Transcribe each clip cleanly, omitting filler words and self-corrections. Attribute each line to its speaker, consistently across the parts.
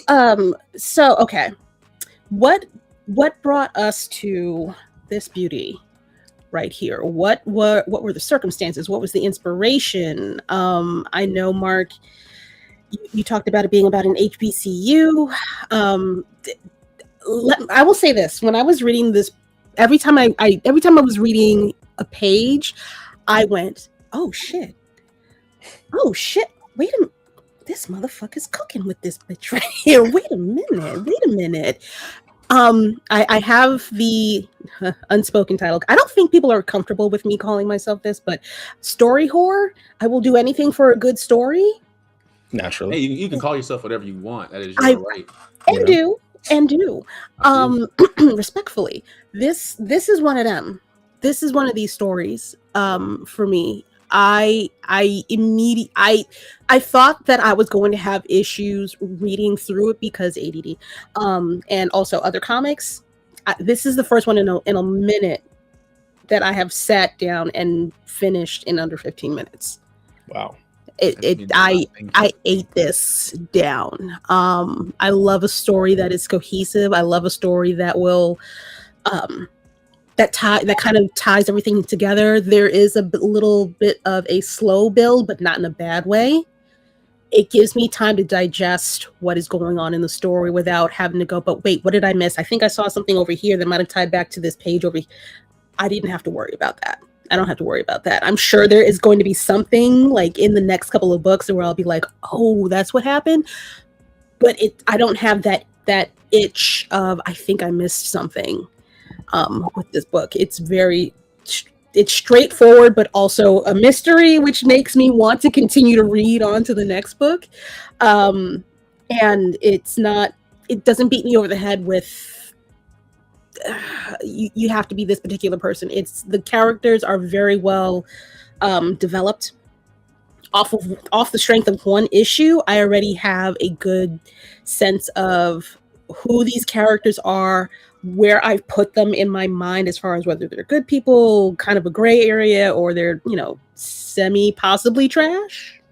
Speaker 1: So okay, what brought us to this beauty right here? What were the circumstances? What was the inspiration? I know, Mark, you talked about it being about an HBCU. I will say this: when I was reading this, every time I was reading a page, I went, "Oh shit! Oh shit! Wait a minute! This motherfucker's cooking with this bitch right here. Wait a minute! Wait a minute!" I have the unspoken title. I don't think people are comfortable with me calling myself this, but story whore. I will do anything for a good story.
Speaker 2: Naturally.
Speaker 3: Hey, you can call yourself whatever you want. That is your right.
Speaker 1: And do. Respectfully. This is one of them. This is one of these stories for me. I thought that I was going to have issues reading through it because ADD, and also other comics. This is the first one in a minute that I have sat down and finished in under 15 minutes.
Speaker 2: Wow.
Speaker 1: I ate this down. I love a story that is cohesive. I love a story that will that kind of ties everything together. There is a little bit of a slow build, but not in a bad way. It gives me time to digest what is going on in the story without having to go, but wait, what did I miss? I think I saw something over here that might have tied back to this page over here. I didn't have to worry about that. I don't have to worry about that. I'm sure there is going to be something like in the next couple of books where I'll be like, oh, that's what happened. But I don't have that itch of, I think I missed something with this book. It's straightforward, but also a mystery, which makes me want to continue to read on to the next book. And it doesn't beat me over the head with, you have to be this particular person. The characters are very well developed. Off the strength of one issue, I already have a good sense of who these characters are, where I've put them in my mind as far as whether they're good people, kind of a gray area, or they're, semi possibly trash.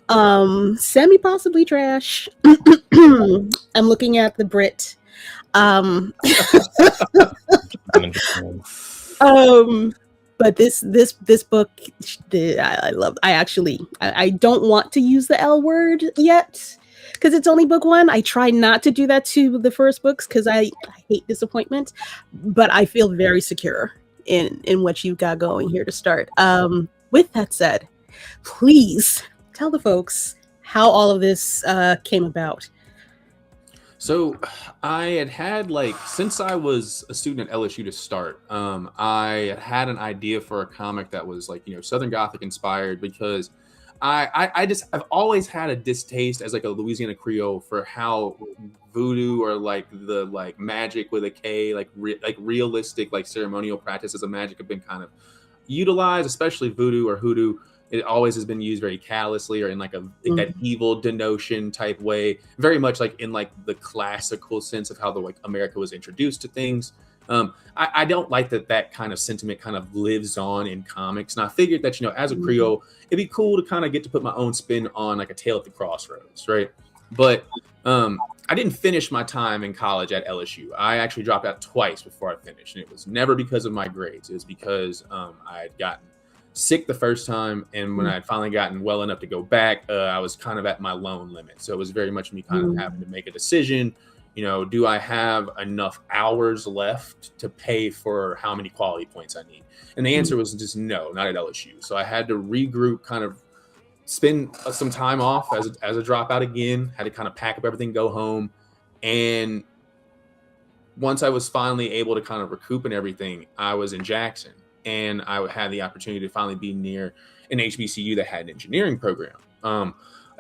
Speaker 1: Semi possibly trash. I'm looking at the Brit. But this book, I love. I don't want to use the L word yet because it's only book one. I try not to do that to the first books because I hate disappointment, but I feel very secure in what you've got going here to start. With that said, please tell the folks how all of this came about.
Speaker 3: So I had since I was a student at LSU to start, I had an idea for a comic that was Southern Gothic inspired because I've always had a distaste as a Louisiana Creole for how voodoo or the magic with a K, realistic ceremonial practices of magic have been kind of utilized, especially voodoo or hoodoo. It always has been used very callously or in that evil denotion type way, very much in the classical sense of how America was introduced to things. I don't like that kind of sentiment kind of lives on in comics. And I figured that, as a Creole, it'd be cool to kind of get to put my own spin on a tale at the crossroads, right? But I didn't finish my time in college at LSU. I actually dropped out twice before I finished. And it was never because of my grades. It was because I had gotten sick the first time, and when I had finally gotten well enough to go back, I was kind of at my loan limit. So it was very much me kind of having to make a decision. Do I have enough hours left to pay for how many quality points I need? And the answer was just no, not at LSU. So I had to regroup, kind of spend some time off as a dropout again, had to kind of pack up everything, go home. And once I was finally able to kind of recoup and everything, I was in Jackson. And I had the opportunity to finally be near an HBCU that had an engineering program.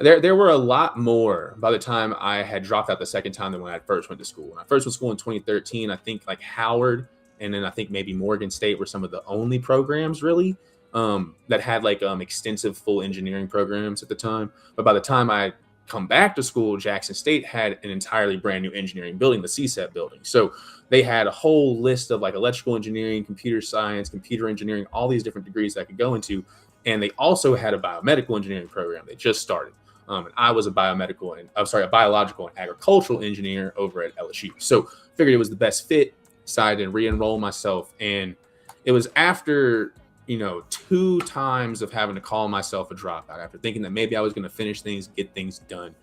Speaker 3: There were a lot more by the time I had dropped out the second time than when I first went to school. When I first went to school in 2013, I think Howard and then I think maybe Morgan State were some of the only programs really that had extensive full engineering programs at the time. But by the time I come back to school, Jackson State had an entirely brand new engineering building, the CSET building. So they had a whole list of electrical engineering, computer science, computer engineering, all these different degrees that I could go into. And they also had a biomedical engineering program. They just started. And I was a biological and agricultural engineer over at LSU. So figured it was the best fit, decided to re-enroll myself. And it was after, 2 times of having to call myself a dropout, after thinking that maybe I was going to finish things, get things done.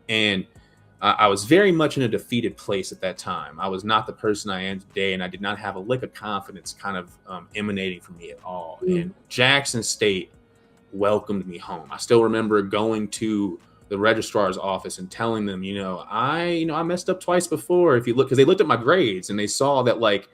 Speaker 3: And I was very much in a defeated place at that time. I was not the person I am today, and I did not have a lick of confidence kind of emanating from me at all. And Jackson State welcomed me home. I still remember going to the registrar's office and telling them, I messed up twice before. If you look, because they looked at my grades and they saw that like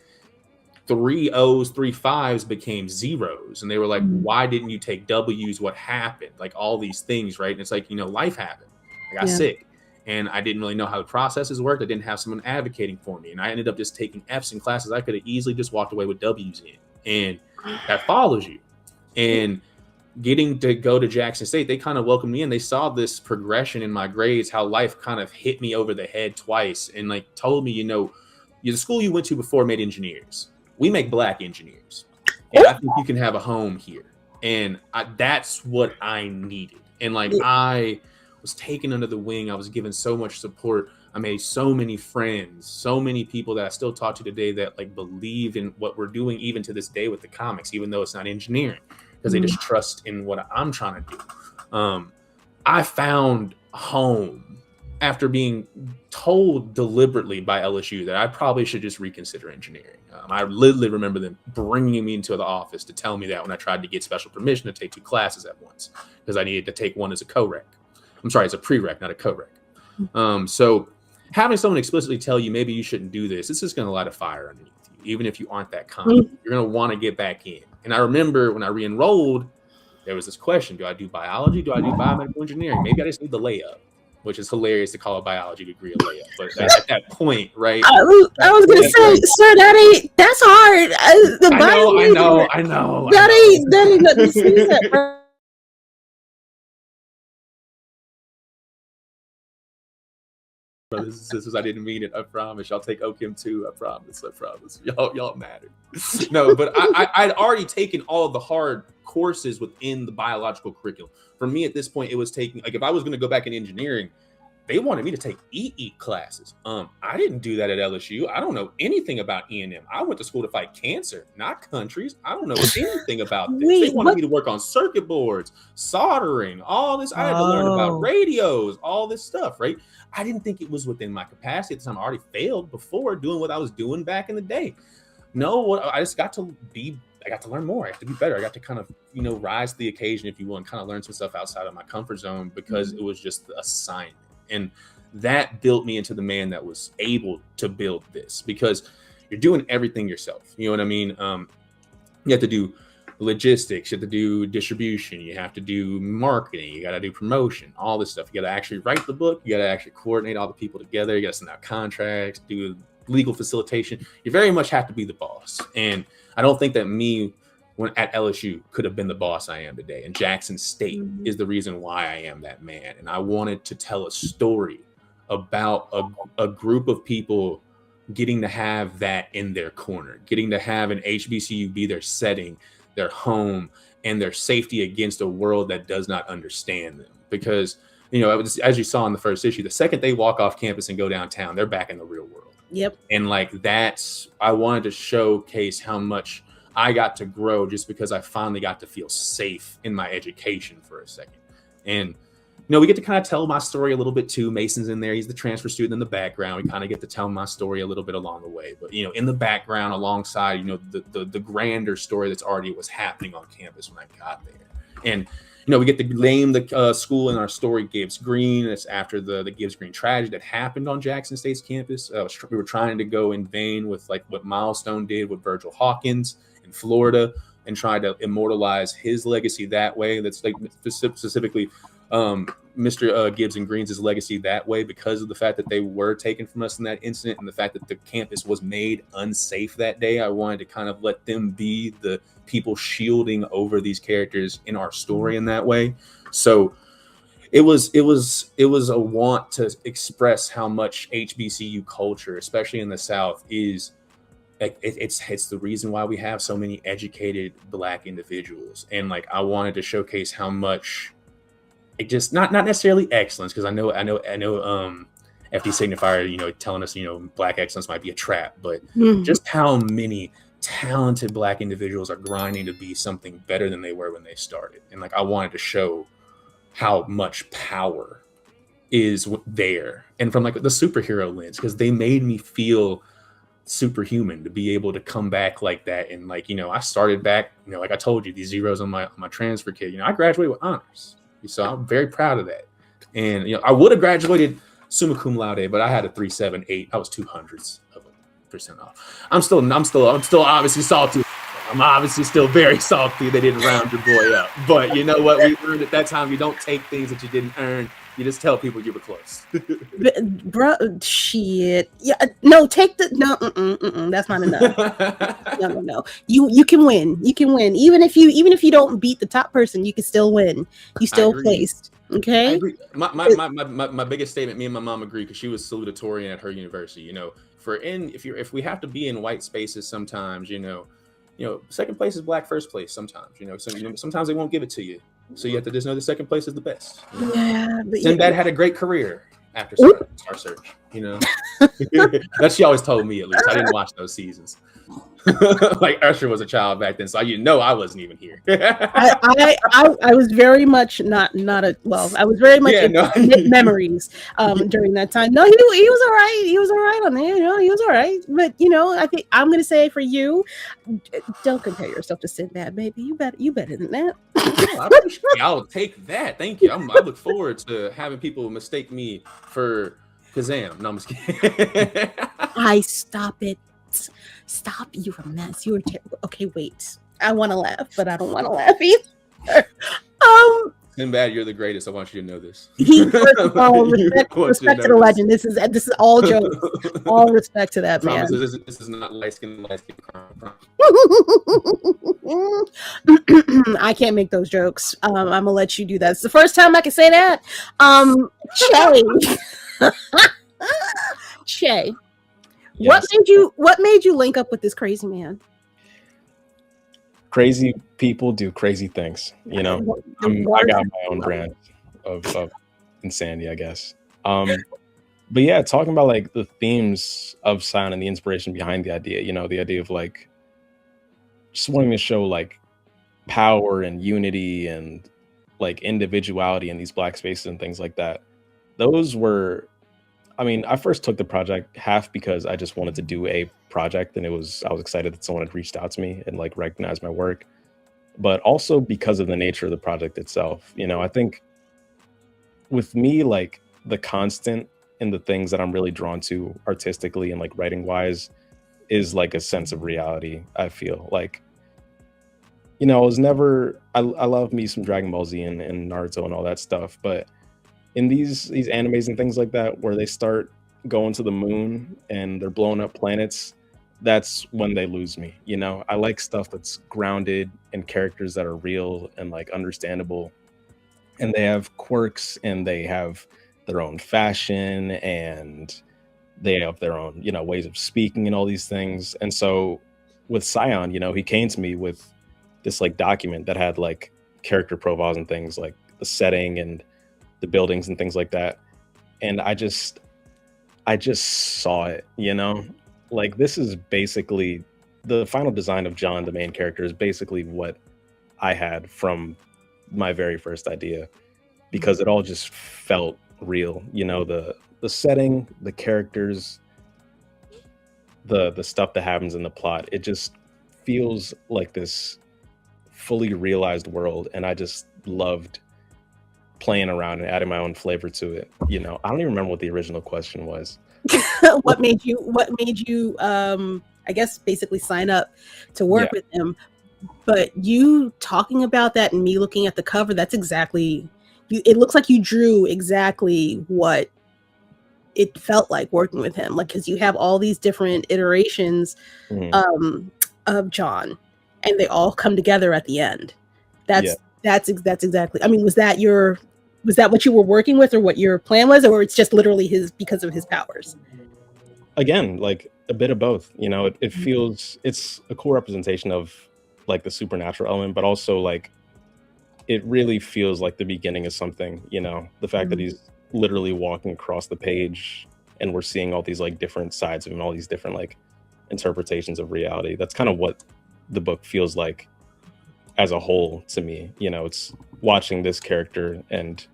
Speaker 3: 3 O's, 3 5s became zeros. And they were like, why didn't you take W's? What happened? Like all these things, right? And it's like, life happened. I got sick. And I didn't really know how the processes worked. I didn't have someone advocating for me. And I ended up just taking F's in classes I could have easily just walked away with W's in. And that follows you. And getting to go to Jackson State, they kind of welcomed me in. They saw this progression in my grades, how life kind of hit me over the head twice and like told me, the school you went to before made engineers. We make Black engineers. And I think you can have a home here. And that's what I needed. And like I was taken under the wing. I was given so much support. I made so many friends, so many people that I still talk to today that like believe in what we're doing even to this day with the comics, even though it's not engineering, because they just trust in what I'm trying to do. I found home after being told deliberately by LSU that I probably should just reconsider engineering. I literally remember them bringing me into the office to tell me that when I tried to get special permission to take 2 classes at once, because I needed to take one as a co-rec. I'm sorry, it's a prereq, not a co-rec. So having someone explicitly tell you maybe you shouldn't do this, it's just going to light a fire underneath you. Even if you aren't that confident, you're going to want to get back in. And I remember when I re-enrolled, there was this question: do I do biology? Do I do biomedical engineering? Maybe I just need the layup, which is hilarious to call a biology degree a layup. But at that point, right?
Speaker 1: I was going to say, sir, that's hard.
Speaker 3: I know.
Speaker 1: That ain't nothing to sneeze at, bro.
Speaker 3: Brothers and sisters, I didn't mean it. I promise. Y'all take OChem too. I promise. Y'all matter. No, but I'd already taken all of the hard courses within the biological curriculum. For me, at this point, it was taking, like, if I was going to go back in engineering, they wanted me to take EE classes. I didn't do that at LSU. I don't know anything about E&M. I went to school to fight cancer, not countries. I don't know anything about this. They wanted me to work on circuit boards, soldering, all this. I had to learn about radios, all this stuff, right? I didn't think it was within my capacity at the time. I already failed before doing what I was doing back in the day. No, I just got to learn more. I have to be better. I got to kind of, rise to the occasion, if you will, and kind of learn some stuff outside of my comfort zone, because it was just the assignment. And that built me into the man that was able to build this, because you're doing everything yourself. You know what I mean? You have to do logistics, you have to do distribution, you have to do marketing, you got to do promotion, all this stuff. You got to actually write the book, you got to actually coordinate all the people together, you got to send out contracts, do legal facilitation. You very much have to be the boss. And I don't think that me when at LSU could have been the boss I am today. And Jackson State is the reason why I am that man. And I wanted to tell a story about a group of people getting to have that in their corner, getting to have an HBCU be their setting, their home, and their safety against a world that does not understand them. Because, as you saw in the first issue, the second they walk off campus and go downtown, they're back in the real world.
Speaker 1: Yep.
Speaker 3: And I wanted to showcase how much I got to grow just because I finally got to feel safe in my education for a second. And, we get to kind of tell my story a little bit too. Mason's in there. He's the transfer student in the background. We kind of get to tell my story a little bit along the way. But, in the background alongside, the grander story that's already was happening on campus when I got there. And, we get to name the school in our story Gibbs Green. It's after the Gibbs Green tragedy that happened on Jackson State's campus. We were trying to go in vein with like what Milestone did with Virgil Hawkins in Florida and try to immortalize his legacy that way. That's like specifically Mr. Gibbs and Green's legacy that way, because of the fact that they were taken from us in that incident and the fact that the campus was made unsafe that day. I wanted to kind of let them be the people shielding over these characters in our story in that way. So it was a want to express how much HBCU culture, especially in the South, is it's the reason why we have so many educated Black individuals. And like, I wanted to showcase how much
Speaker 2: just not necessarily excellence, because I know FD Signifier, telling us, black excellence might be a trap, but just how many talented black individuals are grinding to be something better than they were when they started. And like, I wanted to show how much power is there, and from like the superhero lens, because they made me feel superhuman to be able to come back like that. And like, I started back, like I told you, these zeros on my transfer kit, I graduated with honors, so I'm very proud of that. And I would have graduated summa cum laude, but I had a 3.78. I was 0.02% off. I'm still obviously salty. I'm obviously still very salty they didn't round your boy up. But you know what? We learned at that time, you don't take things that you didn't earn. You just tell people you were close.
Speaker 1: Bro, shit. Yeah, no, take the that's not enough. No. You can win. You can win. Even if you don't beat the top person, you can still win. You still placed. Okay.
Speaker 3: I agree. My biggest statement, me and my mom agree, because she was salutatorian at her university. If we have to be in white spaces sometimes, second place is black first place sometimes. So sometimes they won't give it to you. So you have to just know the second place is the best.
Speaker 1: Yeah.
Speaker 3: Sinbad had a great career after Star Search. That she always told me, at least. I didn't watch those seasons. Like Usher was a child back then, so I wasn't even here.
Speaker 1: I was very much not a I was very much memories during that time. No, he was all right. He was all right on there. He was all right. But I think I'm gonna say for you, don't compare yourself to Sinbad, baby. You better than that.
Speaker 3: I'll take that. Thank you. I look forward to having people mistake me for Kazam. No, I'm just kidding.
Speaker 1: Stop it. Stop, you're a mess. You're terrible. Okay, wait. I want to laugh, but I don't want to laugh either.
Speaker 3: Sinbad, you're the greatest. I want you to know this.
Speaker 1: Respect to the legend. This is all jokes. All respect to that man.
Speaker 3: This is not light skin.
Speaker 1: I can't make those jokes. I'm gonna let you do that. It's the first time I can say that. Che. Yes. What made you link up with this crazy man?
Speaker 4: Crazy people do crazy things, I got my own brand of insanity, I guess. But yeah, talking about like the themes of sound and the inspiration behind the idea, the idea of like just wanting to show like power and unity and like individuality in these black spaces and things like that. Those were, I first took the project half because I just wanted to do a project, and I was excited that someone had reached out to me and like recognized my work, but also because of the nature of the project itself. I think with me, like the constant in the things that I'm really drawn to artistically and like writing wise is like a sense of reality. I feel like, I love me some Dragon Ball Z and Naruto and all that stuff, but in these animes and things like that, where they start going to the moon and they're blowing up planets, that's when they lose me. I like stuff that's grounded in characters that are real and like understandable, and they have quirks and they have their own fashion and they have their own, ways of speaking and all these things. And so with Psion, he came to me with this like document that had like character profiles and things like the setting and the buildings and things like that. And I just saw it, like this is basically the final design of John, the main character, is basically what I had from my very first idea, because it all just felt real. The setting, the characters, the stuff that happens in the plot, it just feels like this fully realized world. And I just loved playing around and adding my own flavor to it. I don't even remember what the original question was.
Speaker 1: what made you I guess basically sign up to work with him? But you talking about that and me looking at the cover, that's exactly, it looks like you drew exactly what it felt like working with him, like, because you have all these different iterations of John, and they all come together at the end. That's exactly, was that what you were working with, or what your plan was, or it's just literally because of his powers?
Speaker 4: Again, like a bit of both. It feels, it's a cool representation of like the supernatural element, but also like it really feels like the beginning of something, you know, the fact that he's literally walking across the page and we're seeing all these like different sides of him, all these different like interpretations of reality. That's kind of what the book feels like as a whole to me. You know, it's watching this character and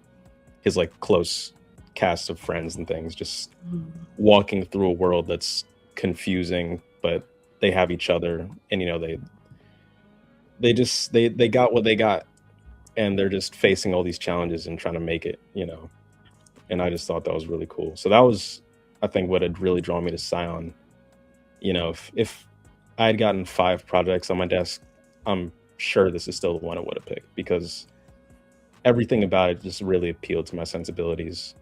Speaker 4: his like close cast of friends and things just walking through a world that's confusing, but they have each other, and you know, they got what they got, and they're just facing all these challenges and trying to make it, you know. And I just thought that was really cool. So that was, I think, what had really drawn me to Psion. You know, if I had gotten 5 projects on my desk, I'm sure this is still the one I would have picked, because everything about it just really appealed to my sensibilities.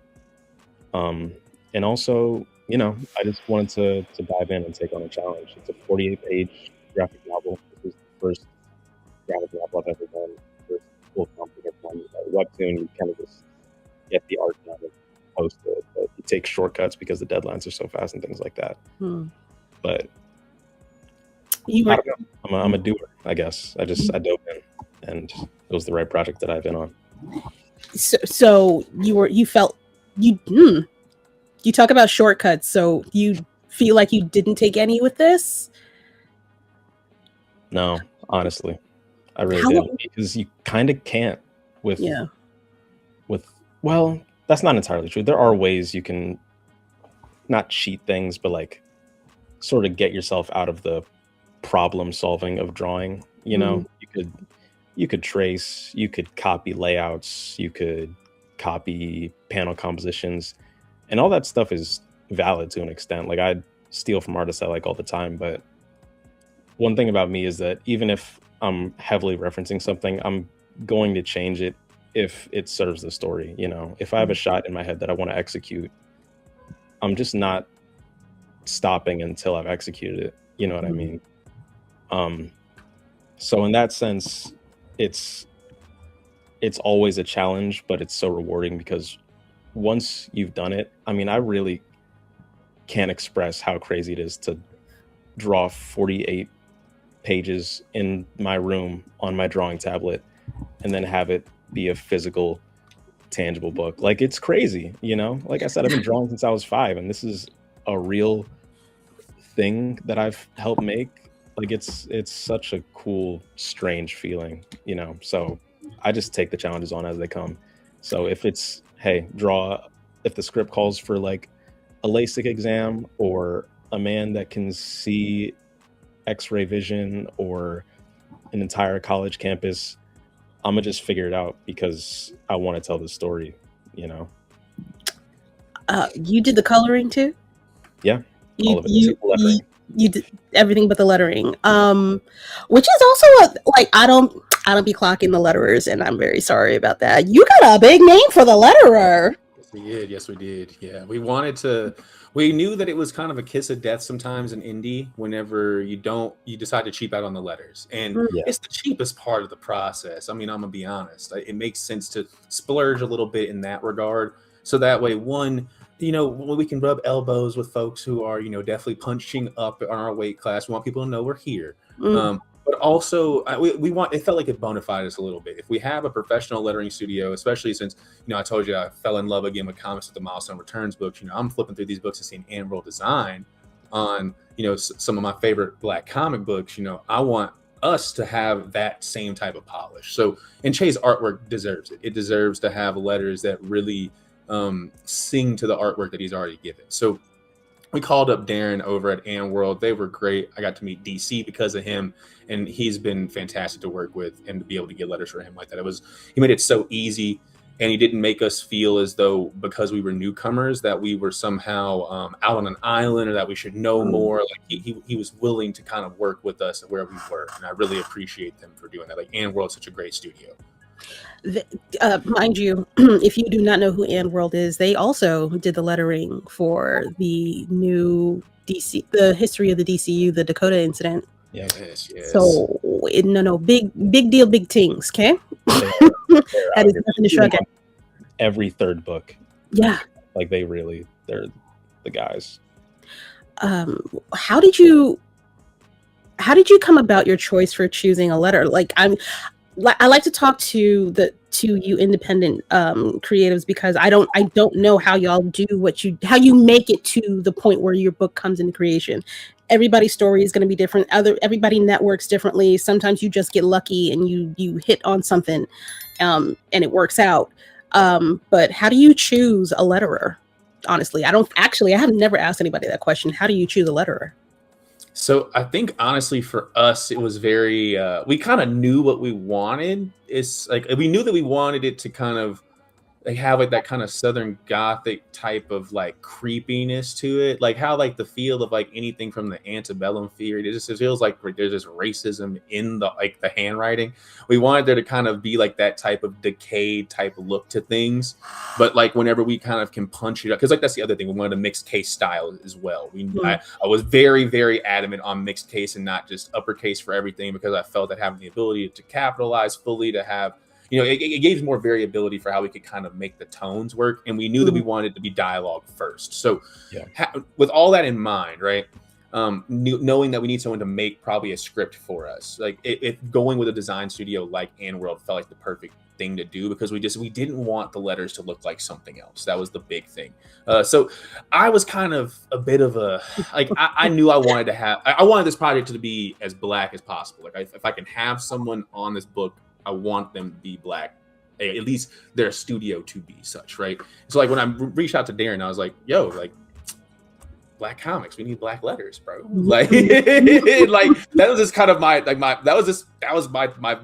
Speaker 4: And also, you know, I just wanted to dive in and take on a challenge. It's a 48-page graphic novel. This is the first graphic novel I've ever done. First full comic I've done. Webtoon, you kind of just get the art done and post it, but you take shortcuts because the deadlines are so fast and things like that. But
Speaker 1: You were,
Speaker 4: I don't know. I'm a doer, I guess. I dove in, and it was the right project that I've been on.
Speaker 1: so you talk about shortcuts. So you feel like you didn't take any with this?
Speaker 4: No, honestly, I really
Speaker 1: How-
Speaker 4: didn't, because you kind of can't with
Speaker 1: Yeah.
Speaker 4: well, that's not entirely true. There are ways you can not cheat things, but like sort of get yourself out of the problem solving of drawing. You know, you could trace, you could copy layouts, you could copy panel compositions, and all that stuff is valid to an extent. Like, I steal from artists I like all the time, but one thing about me is that even if I'm heavily referencing something, I'm going to change it if it serves the story. You know, if I have a shot in my head that I want to execute, I'm just not stopping until I've executed it. You know what I mean? So in that sense, it's always a challenge, but it's so rewarding, because once you've done it, I mean, I really can't express how crazy it is to draw 48 pages in my room on my drawing tablet and then have it be a physical, tangible book. Like, it's crazy, you know? Like I said, I've been drawing since I was 5, and this is a real thing that I've helped make. Like, it's such a cool, strange feeling, you know? So I just take the challenges on as they come. So if it's, hey, if the script calls for like a LASIK exam, or a man that can see X-ray vision, or an entire college campus, I'm gonna just figure it out, because I want to tell the story, you know?
Speaker 1: You did the coloring too?
Speaker 4: Yeah, all of it.
Speaker 1: You did everything but the lettering, which is also I don't be clocking the letterers, and I'm very sorry about that. You got a big name for the letterer.
Speaker 2: Yes, we did. Yeah, we knew that it was kind of a kiss of death sometimes in indie, whenever you decide to cheap out on the letters. And it's the cheapest part of the process. I mean, I'm gonna be honest. It makes sense to splurge a little bit in that regard. So that way, one, you know, we can rub elbows with folks who are, you know, definitely punching up on our weight class. We want people to know we're here. But also, we want, it felt like it bona fide us a little bit. If we have a professional lettering studio, especially since, you know, I told you I fell in love again with comics with the Milestone Returns books. You know, I'm flipping through these books and seeing and world design on, you know, some of my favorite Black comic books. You know, I want us to have that same type of polish. So, and Che's artwork deserves it. It deserves to have letters that really sing to the artwork that he's already given. So we called up Darren over at And World. They were great. I got to meet DC because of him, and he's been fantastic to work with, and to be able to get letters for him like that. He made it so easy, and he didn't make us feel as though, because we were newcomers, that we were somehow out on an island, or that we should know more. Like, he was willing to kind of work with us where we were, and I really appreciate them for doing that. Like, And World's such a great studio.
Speaker 1: Mind you, if you do not know who And World is, they also did the lettering for the new DC, the history of the DCU, the Dakota incident.
Speaker 2: Yes.
Speaker 1: So big deal, big things. Okay, that is nothing to shrug at.
Speaker 4: Every third book.
Speaker 1: Yeah,
Speaker 4: like they're the guys.
Speaker 1: How did you come about your choice for choosing a letter? Like, I like to talk to you independent creatives, because I don't know how y'all do how you make it to the point where your book comes into creation. Everybody's story is going to be different. Everybody networks differently. Sometimes you just get lucky and you hit on something, and it works out. But how do you choose a letterer? Honestly, I have never asked anybody that question. How do you choose a letterer?
Speaker 2: So I think honestly for us, it was very, we kind of knew what we wanted. It's like, we knew that we wanted it to kind of like have like that kind of Southern Gothic type of like creepiness to it, like how like the feel of like anything from the antebellum period. It feels like there's this racism in the like the handwriting. We wanted there to kind of be like that type of decayed type look to things, but like whenever we kind of can punch it up, because like that's the other thing, we wanted a mixed case style as well. I was very, very adamant on mixed case and not just uppercase for everything, because I felt that having the ability to capitalize fully, to have, you know, it gave more variability for how we could kind of make the tones work. And we knew that we wanted it to be dialogue first. So with all that in mind, right, knowing that we need someone to make probably a script for us, like if going with a design studio like Ann World felt like the perfect thing to do, because we didn't want the letters to look like something else. That was the big thing. So I was kind of a bit of a, like, I knew I wanted to have, I wanted this project to be as Black as possible. Like if I can have someone on this book, I want them to be Black, at least their studio to be such, right? So like when I reached out to Darren, I was like, yo, like Black comics, we need Black letters, bro. Like, like that was just kind of my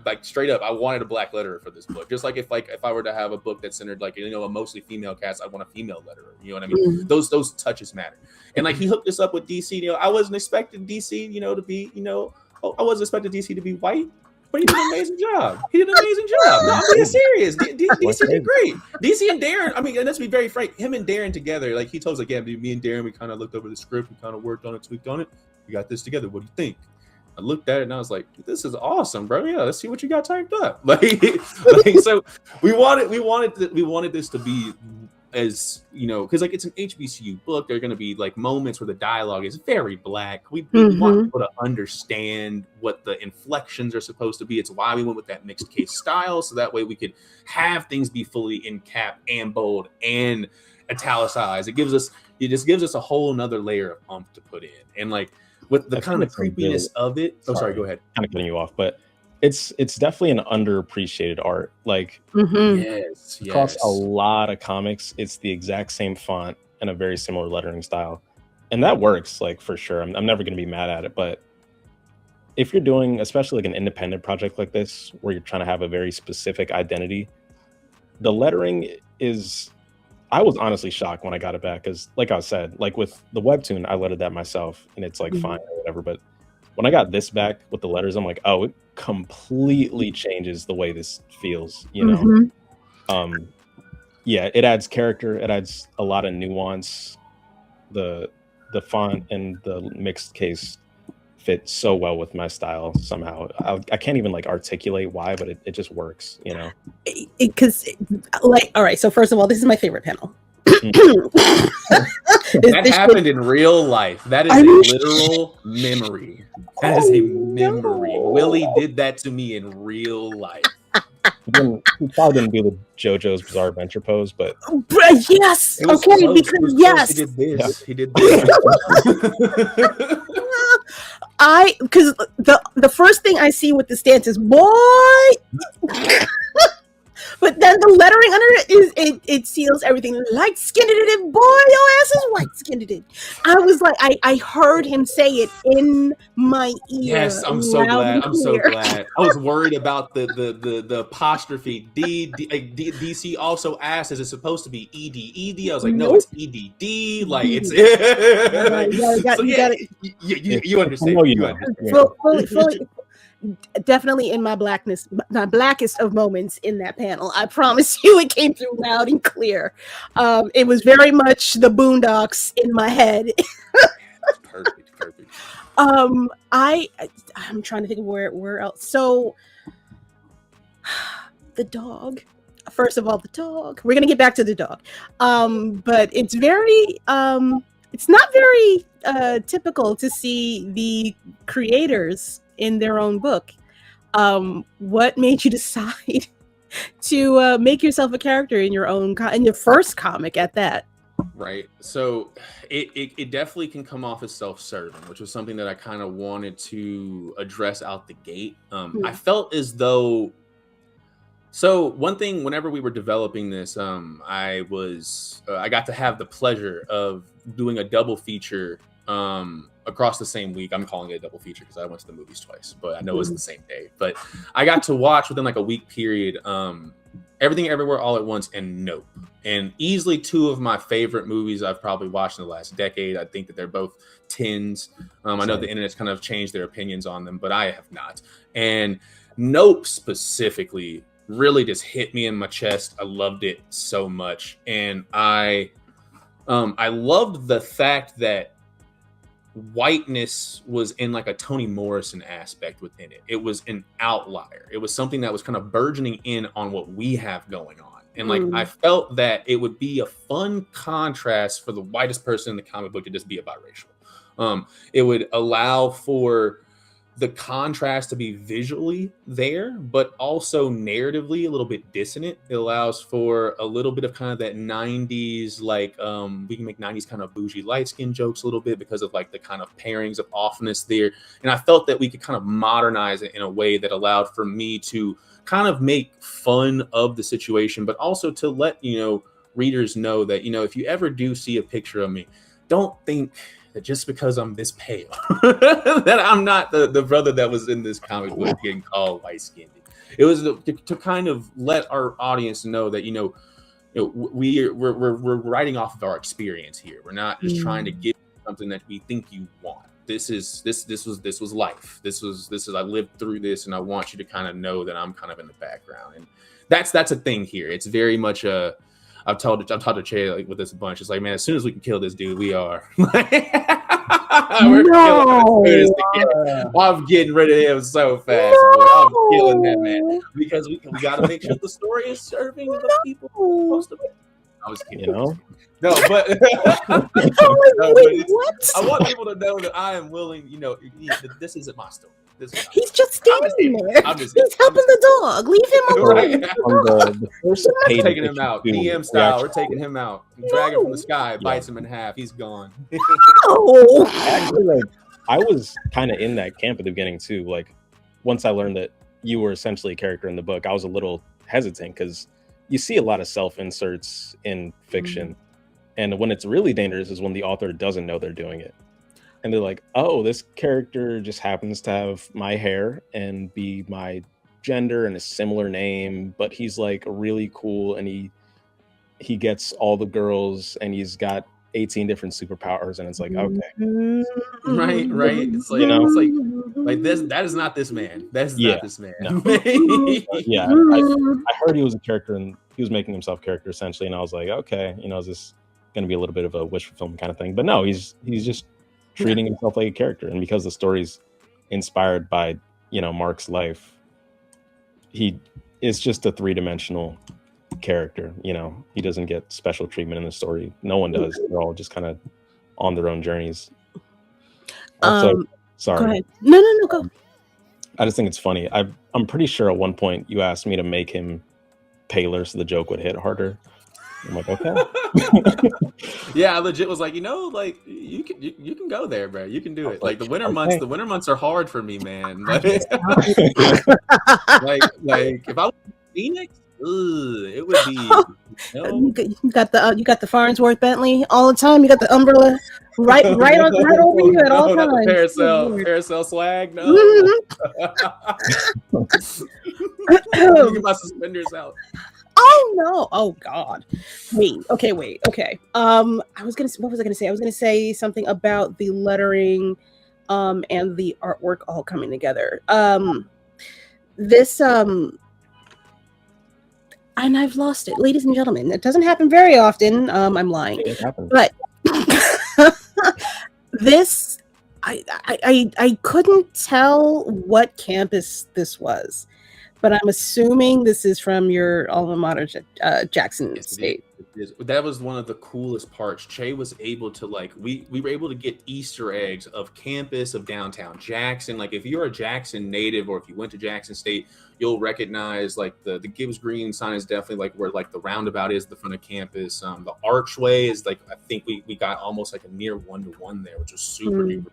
Speaker 2: like straight up, I wanted a Black letterer for this book. Just like if I were to have a book that centered like, you know, a mostly female cast, I want a female letterer. You know what I mean? Those touches matter. And like he hooked us up with DC. You know, I wasn't expecting DC, you know, to be, you know, I wasn't expecting DC to be white. But he did an amazing job. No, I'm being serious. DC did great. DC and Darren, I mean, and let's be very frank, him and Darren together, like he told us, like, yeah, me and Darren, we kind of looked over the script, we kind of worked on it, tweaked on it. We got this together. What do you think? I looked at it and I was like, this is awesome, bro. Yeah, let's see what you got typed up. Like so we wanted this to be, as you know, because like it's an HBCU book, there are going to be like moments where the dialogue is very Black. We want people to understand what the inflections are supposed to be. It's why we went with that mixed case style, so that way we could have things be fully in cap and bold and italicized. It just gives us a whole nother layer of oomph to put in, and like with the kind of creepiness of it. Sorry, go ahead.
Speaker 4: Kind of cutting you off, but it's definitely an underappreciated art. Like
Speaker 2: yes,
Speaker 4: across a lot of comics, it's the exact same font and a very similar lettering style, and that works like for sure. I'm never going to be mad at it. But if you're doing, especially like an independent project like this, where you're trying to have a very specific identity, the lettering is, I was honestly shocked when I got it back, because like I said, like with the webtoon, I lettered that myself and it's like fine or whatever, but when I got this back with the letters, I'm like, oh, it completely changes the way this feels, you know? Yeah, it adds character. It adds a lot of nuance. The font and the mixed case fit so well with my style somehow. I can't even like articulate why, but it just works, you know?
Speaker 1: Because like, all right, so first of all, this is my favorite panel.
Speaker 2: That happened in real life. That is a literal memory. That is a memory. No. Willie did that to me in real life.
Speaker 4: He probably didn't do the JoJo's Bizarre Adventure pose, but
Speaker 1: yes, okay, close. Because yes,
Speaker 2: he did this. Yeah. He did this.
Speaker 1: Because the first thing I see with the stance is boy. But then the lettering under it it seals everything. Light skinned it, boy, your ass is white skinned. I was like, I heard him say it in my ear.
Speaker 2: Yes, I'm so glad. I'm so glad. I was worried about the apostrophe. DC also asked, is it supposed to be ED? I was like, no, it's EDD. Like it's. You understand. You understand.
Speaker 1: Fully. Definitely in my blackness, my blackest of moments in that panel. I promise you, it came through loud and clear. It was very much the Boondocks in my head.
Speaker 2: Perfect.
Speaker 1: I'm trying to think of where else. So the dog. First of all, the dog. We're gonna get back to the dog. But it's very it's not very typical to see the creators in their own book. What made you decide to make yourself a character in your own in your first comic at that?
Speaker 3: Right. So it definitely can come off as self-serving, which was something that I kind of wanted to address out the gate. I felt as though, so one thing, whenever we were developing this, I got to have the pleasure of doing a double feature across the same week. I'm calling it a double feature because I went to the movies twice, but I know it's the same day. But I got to watch within like a week period Everything Everywhere All at Once and Nope. And easily two of my favorite movies I've probably watched in the last decade. I think that they're both 10s. I know the internet's kind of changed their opinions on them, but I have not. And Nope specifically really just hit me in my chest. I loved it so much. And I loved the fact that whiteness was in like a Toni Morrison aspect within it. It was an outlier. It was something that was kind of burgeoning in on what we have going on. And like, I felt that it would be a fun contrast for the whitest person in the comic book to just be a biracial. It would allow for the contrast to be visually there, but also narratively a little bit dissonant. It allows for a little bit of kind of that 90s, like we can make 90s kind of bougie light skin jokes a little bit because of like the kind of pairings of offness there. And I felt that we could kind of modernize it in a way that allowed for me to kind of make fun of the situation, but also to let, readers know that, if you ever do see a picture of me, don't think that just because I'm this pale, that I'm not the brother that was in this comic book getting called light skinned. It was to kind of let our audience know that we're writing off of our experience here. We're not just trying to give something that we think you want. This was life. This is I lived through this, and I want you to kind of know that I'm kind of in the background. And that's a thing here. It's very much I've talked to Che like with this a bunch. It's like, man, as soon as we can kill this dude, we are. We're killing him. I'm getting rid of him so fast. Boy. I'm killing that man because we got to make sure the story is serving the people who are supposed to be. I was kidding. No, but, I want people to know that I am willing. This isn't my story.
Speaker 1: He's just standing there. He's helping the dog. Leave him alone.
Speaker 3: The first we're taking him out. DM style. We're taking him out. Drag him from the sky. Bites him in half. He's gone.
Speaker 4: Actually, I was kind of in that camp at the beginning too. Like, once I learned that you were essentially a character in the book, I was a little hesitant because you see a lot of self-inserts in fiction. And when it's really dangerous is when the author doesn't know they're doing it. And they're like, oh, this character just happens to have my hair and be my gender and a similar name, but he's like really cool and he gets all the girls and he's got 18 different superpowers, and it's like, okay.
Speaker 3: Right. It's like, it's like this, that is not this man. That's not this man.
Speaker 4: No. I heard he was a character and he was making himself character essentially, and I was like, okay, is this gonna be a little bit of a wish fulfillment kind of thing? But no, he's just treating himself like a character, and because the story's inspired by Mark's life, he is just a three-dimensional character. He doesn't get special treatment in the story. No one does. They're all just kind of on their own journeys. Also, sorry,
Speaker 1: go ahead. No, go.
Speaker 4: I just think it's funny. I'm pretty sure at one point you asked me to make him paler so the joke would hit harder. I'm like, okay.
Speaker 3: Yeah, I legit was like, like you can go there, bro. You can do it. Like the winter months are hard for me, man. Like if I was in Phoenix, it would be.
Speaker 1: You got the Farnsworth Bentley all the time. You got the umbrella right over you at all times.
Speaker 3: Paracel swag. No. Get my suspenders out.
Speaker 1: Oh no! Oh God! Wait. Okay. What was I gonna say? I was gonna say something about the lettering, and the artwork all coming together. This and I've lost it, ladies and gentlemen. It doesn't happen very often. I'm lying, but this, I couldn't tell what campus this was. but I'm assuming this is from your alma mater, Jackson State.
Speaker 3: That was one of the coolest parts. Che was able to like we were able to get Easter eggs of campus of downtown Jackson. Like if you're a Jackson native or if you went to Jackson State, you'll recognize like the Gibbs Green sign is definitely like where like the roundabout is the front of campus. The archway is like I think we got almost like a near 1-to-1 there, which was super duper.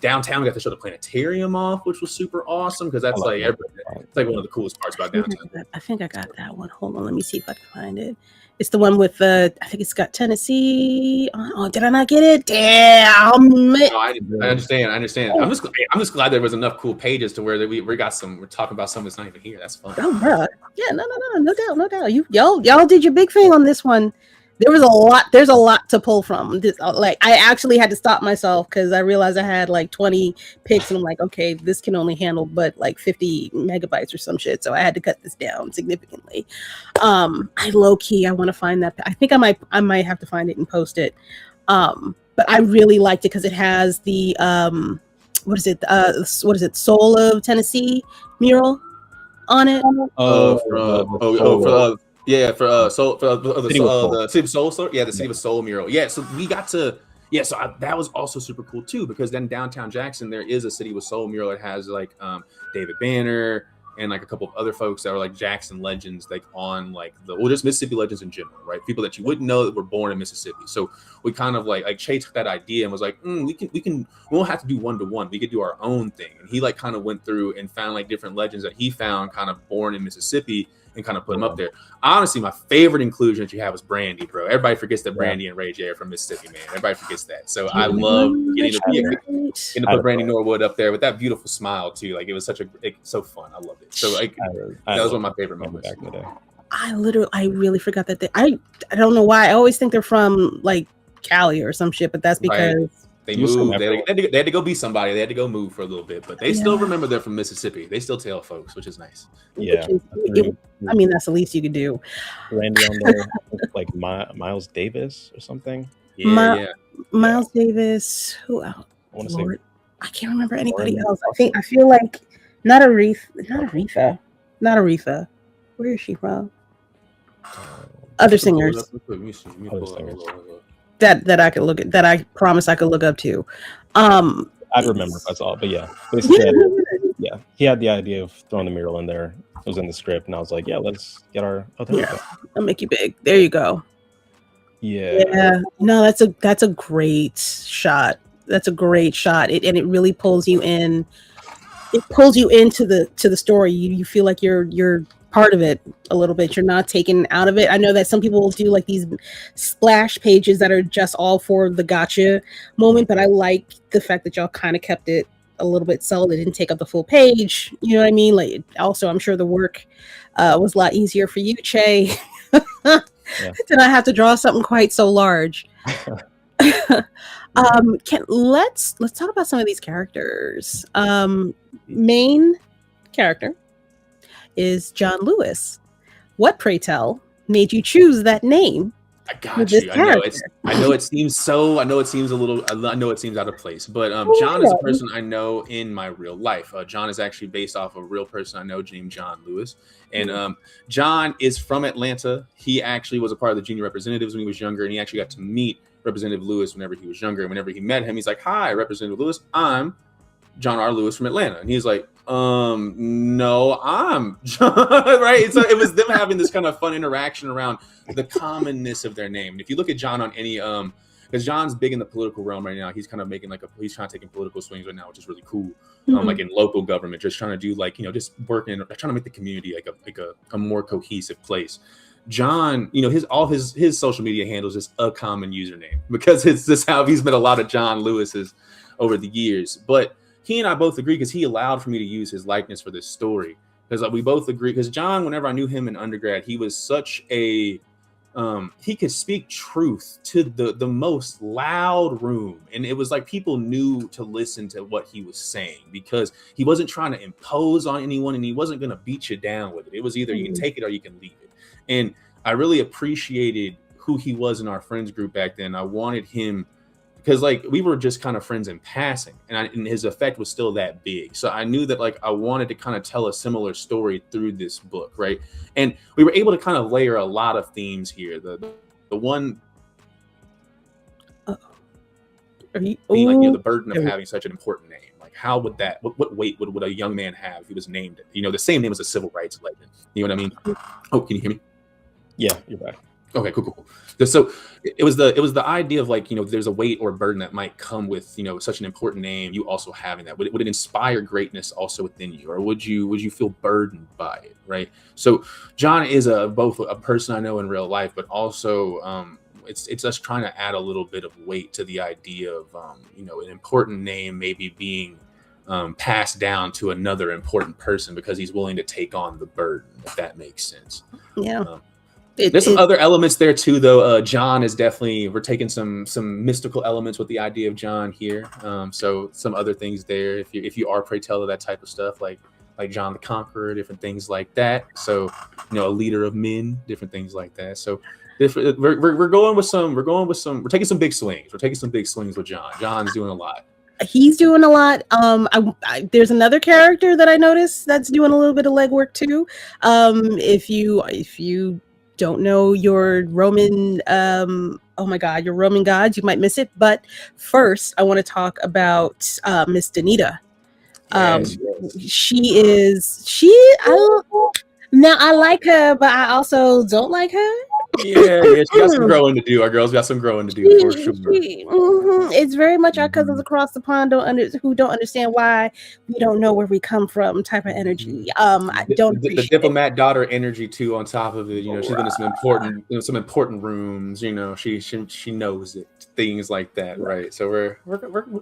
Speaker 3: Downtown we got to show the planetarium off, which was super awesome because that's like it's like one of the coolest parts about downtown.
Speaker 1: I think I got that one. Hold on, let me see if I can find it. It's the one with I think it's got Tennessee. Oh, did I not get it? Damn.
Speaker 3: No, I understand. I'm just glad there was enough cool pages to where we got some. We're talking about something that's not even here. That's fun.
Speaker 1: Oh, bro. Yeah, no doubt. Y'all did your big thing on this one. There's a lot to pull from. Like I actually had to stop myself because I realized I had like 20 pics and I'm like, okay, this can only handle but like 50 megabytes or some shit. So I had to cut this down significantly. I low key, I want to find that. I think I might have to find it and post it. But I really liked it because it has the what is it? Soul of Tennessee mural on it.
Speaker 3: The City of Soul store. Yeah, the City of Soul mural. Yeah, so we got to. Yeah, so that was also super cool too because then downtown Jackson there is a City with Soul mural. It has like David Banner and like a couple of other folks that are like Jackson legends, like on like just Mississippi legends in general, right? People that you wouldn't know that were born in Mississippi. So we kind of like Che took that idea and was like, we won't have to do 1-to-1. We could do our own thing. And he like kind of went through and found like different legends that he found kind of born in Mississippi and kind of put them up there. Honestly, my favorite inclusion that you have was Bandy, bro. Everybody forgets that Bandy and Ray J are from Mississippi, man. Everybody forgets that. So I love getting to put Brandy Norwood up there with that beautiful smile too. Like it was so fun. I loved it. So like that was one of my favorite moments back in the day.
Speaker 1: I really forgot that I don't know why. I always think they're from like Cali or some shit, but that's because
Speaker 3: they moved. They had to go be somebody. They had to go move for a little bit, but they still remember they're from Mississippi. They still tell folks, which is nice.
Speaker 1: Yeah, I mean that's the least you could do.
Speaker 4: Randy on there, like Miles Davis or something.
Speaker 1: Miles Davis. Who else? I can't remember anybody else. I feel like not Aretha. Where is she from? Other singers. That I could look at, that I promise I could look up to.
Speaker 4: I'd remember if that's all, but yeah. He had the idea of throwing the mural in there. It was in the script, and I was like, yeah, let's get our.
Speaker 1: I'll make you big. There you go.
Speaker 4: Yeah.
Speaker 1: No, that's a great shot. That's a great shot. It really pulls you in. It pulls you into the story. You feel like you're part of it a little bit. You're not taken out of it. I know that some people will do like these splash pages that are just all for the gotcha moment, but I like the fact that y'all kind of kept it a little bit subtle. It didn't take up the full page. You know what I mean? Like also, I'm sure the work was a lot easier for you, Che. Did I have to draw something quite so large? Let's talk about some of these characters. Main character is John Lewis. What, pray tell, made you choose that name?
Speaker 3: I got you. I know it seems out of place, but John is a person I know in my real life. John is actually based off of a real person I know named John Lewis. And John is from Atlanta. He actually was a part of the junior representatives when he was younger, and he actually got to meet Representative Lewis whenever he was younger. And whenever he met him, he's like, "Hi, Representative Lewis. I'm John R. Lewis from Atlanta." And he's like, no, I'm John, right? So it was them having this kind of fun interaction around the commonness of their name. And if you look at John on any, because John's big in the political realm right now, he's kind of making he's trying to take political swings right now, which is really cool. Like in local government, just trying to do just working, trying to make the community like a more cohesive place. John, his social media handles is a common username because it's just how he's met a lot of John Lewis's over the years. But he and I both agree because he allowed for me to use his likeness for this story. Because we both agree. Because John, whenever I knew him in undergrad, he was such a he could speak truth to the most loud room, and it was like people knew to listen to what he was saying because he wasn't trying to impose on anyone, and he wasn't going to beat you down with it. It was either you can take it or you can leave it. And I really appreciated who he was in our friends group back then. I wanted him because like we were just kind of friends in passing, and his effect was still that big. So I knew that like I wanted to kind of tell a similar story through this book, right? And we were able to kind of layer a lot of themes here. The one being like, the burden of having such an important name. Like, how would that? What weight would a young man have if he was named, the same name as a civil rights legend? You know what I mean? Oh, can you hear me?
Speaker 4: Yeah, you're back.
Speaker 3: Okay, cool. So it was the idea of like, there's a weight or burden that might come with, such an important name. You also having that, would it inspire greatness also within you, or would you feel burdened by it, right? So John is both a person I know in real life, but also it's us trying to add a little bit of weight to the idea of an important name maybe being passed down to another important person because he's willing to take on the burden, if that makes sense.
Speaker 1: Yeah.
Speaker 3: There's some other elements there too, though. John is definitely, we're taking some mystical elements with the idea of John here. So some other things there, if you are pray tell of that type of stuff, like John the Conqueror, different things like that. So a leader of men, different things like that. So we're taking some big swings. We're taking some big swings with John. John's doing a lot.
Speaker 1: He's doing a lot. There's another character that I noticed that's doing a little bit of legwork too. If you don't know your Roman, your Roman gods, you might miss it. But first, I want to talk about Miss Danita.
Speaker 3: Yes.
Speaker 1: Now I like her, but I also don't like her.
Speaker 3: Yeah, she got some growing to do. Our girls got some growing to do for sure.
Speaker 1: It's very much our cousins across the pond who don't understand why we don't know where we come from type of energy. I don't
Speaker 3: the diplomat daughter energy too. On top of it, she's been in some important rooms. She knows it. Things like that, right? So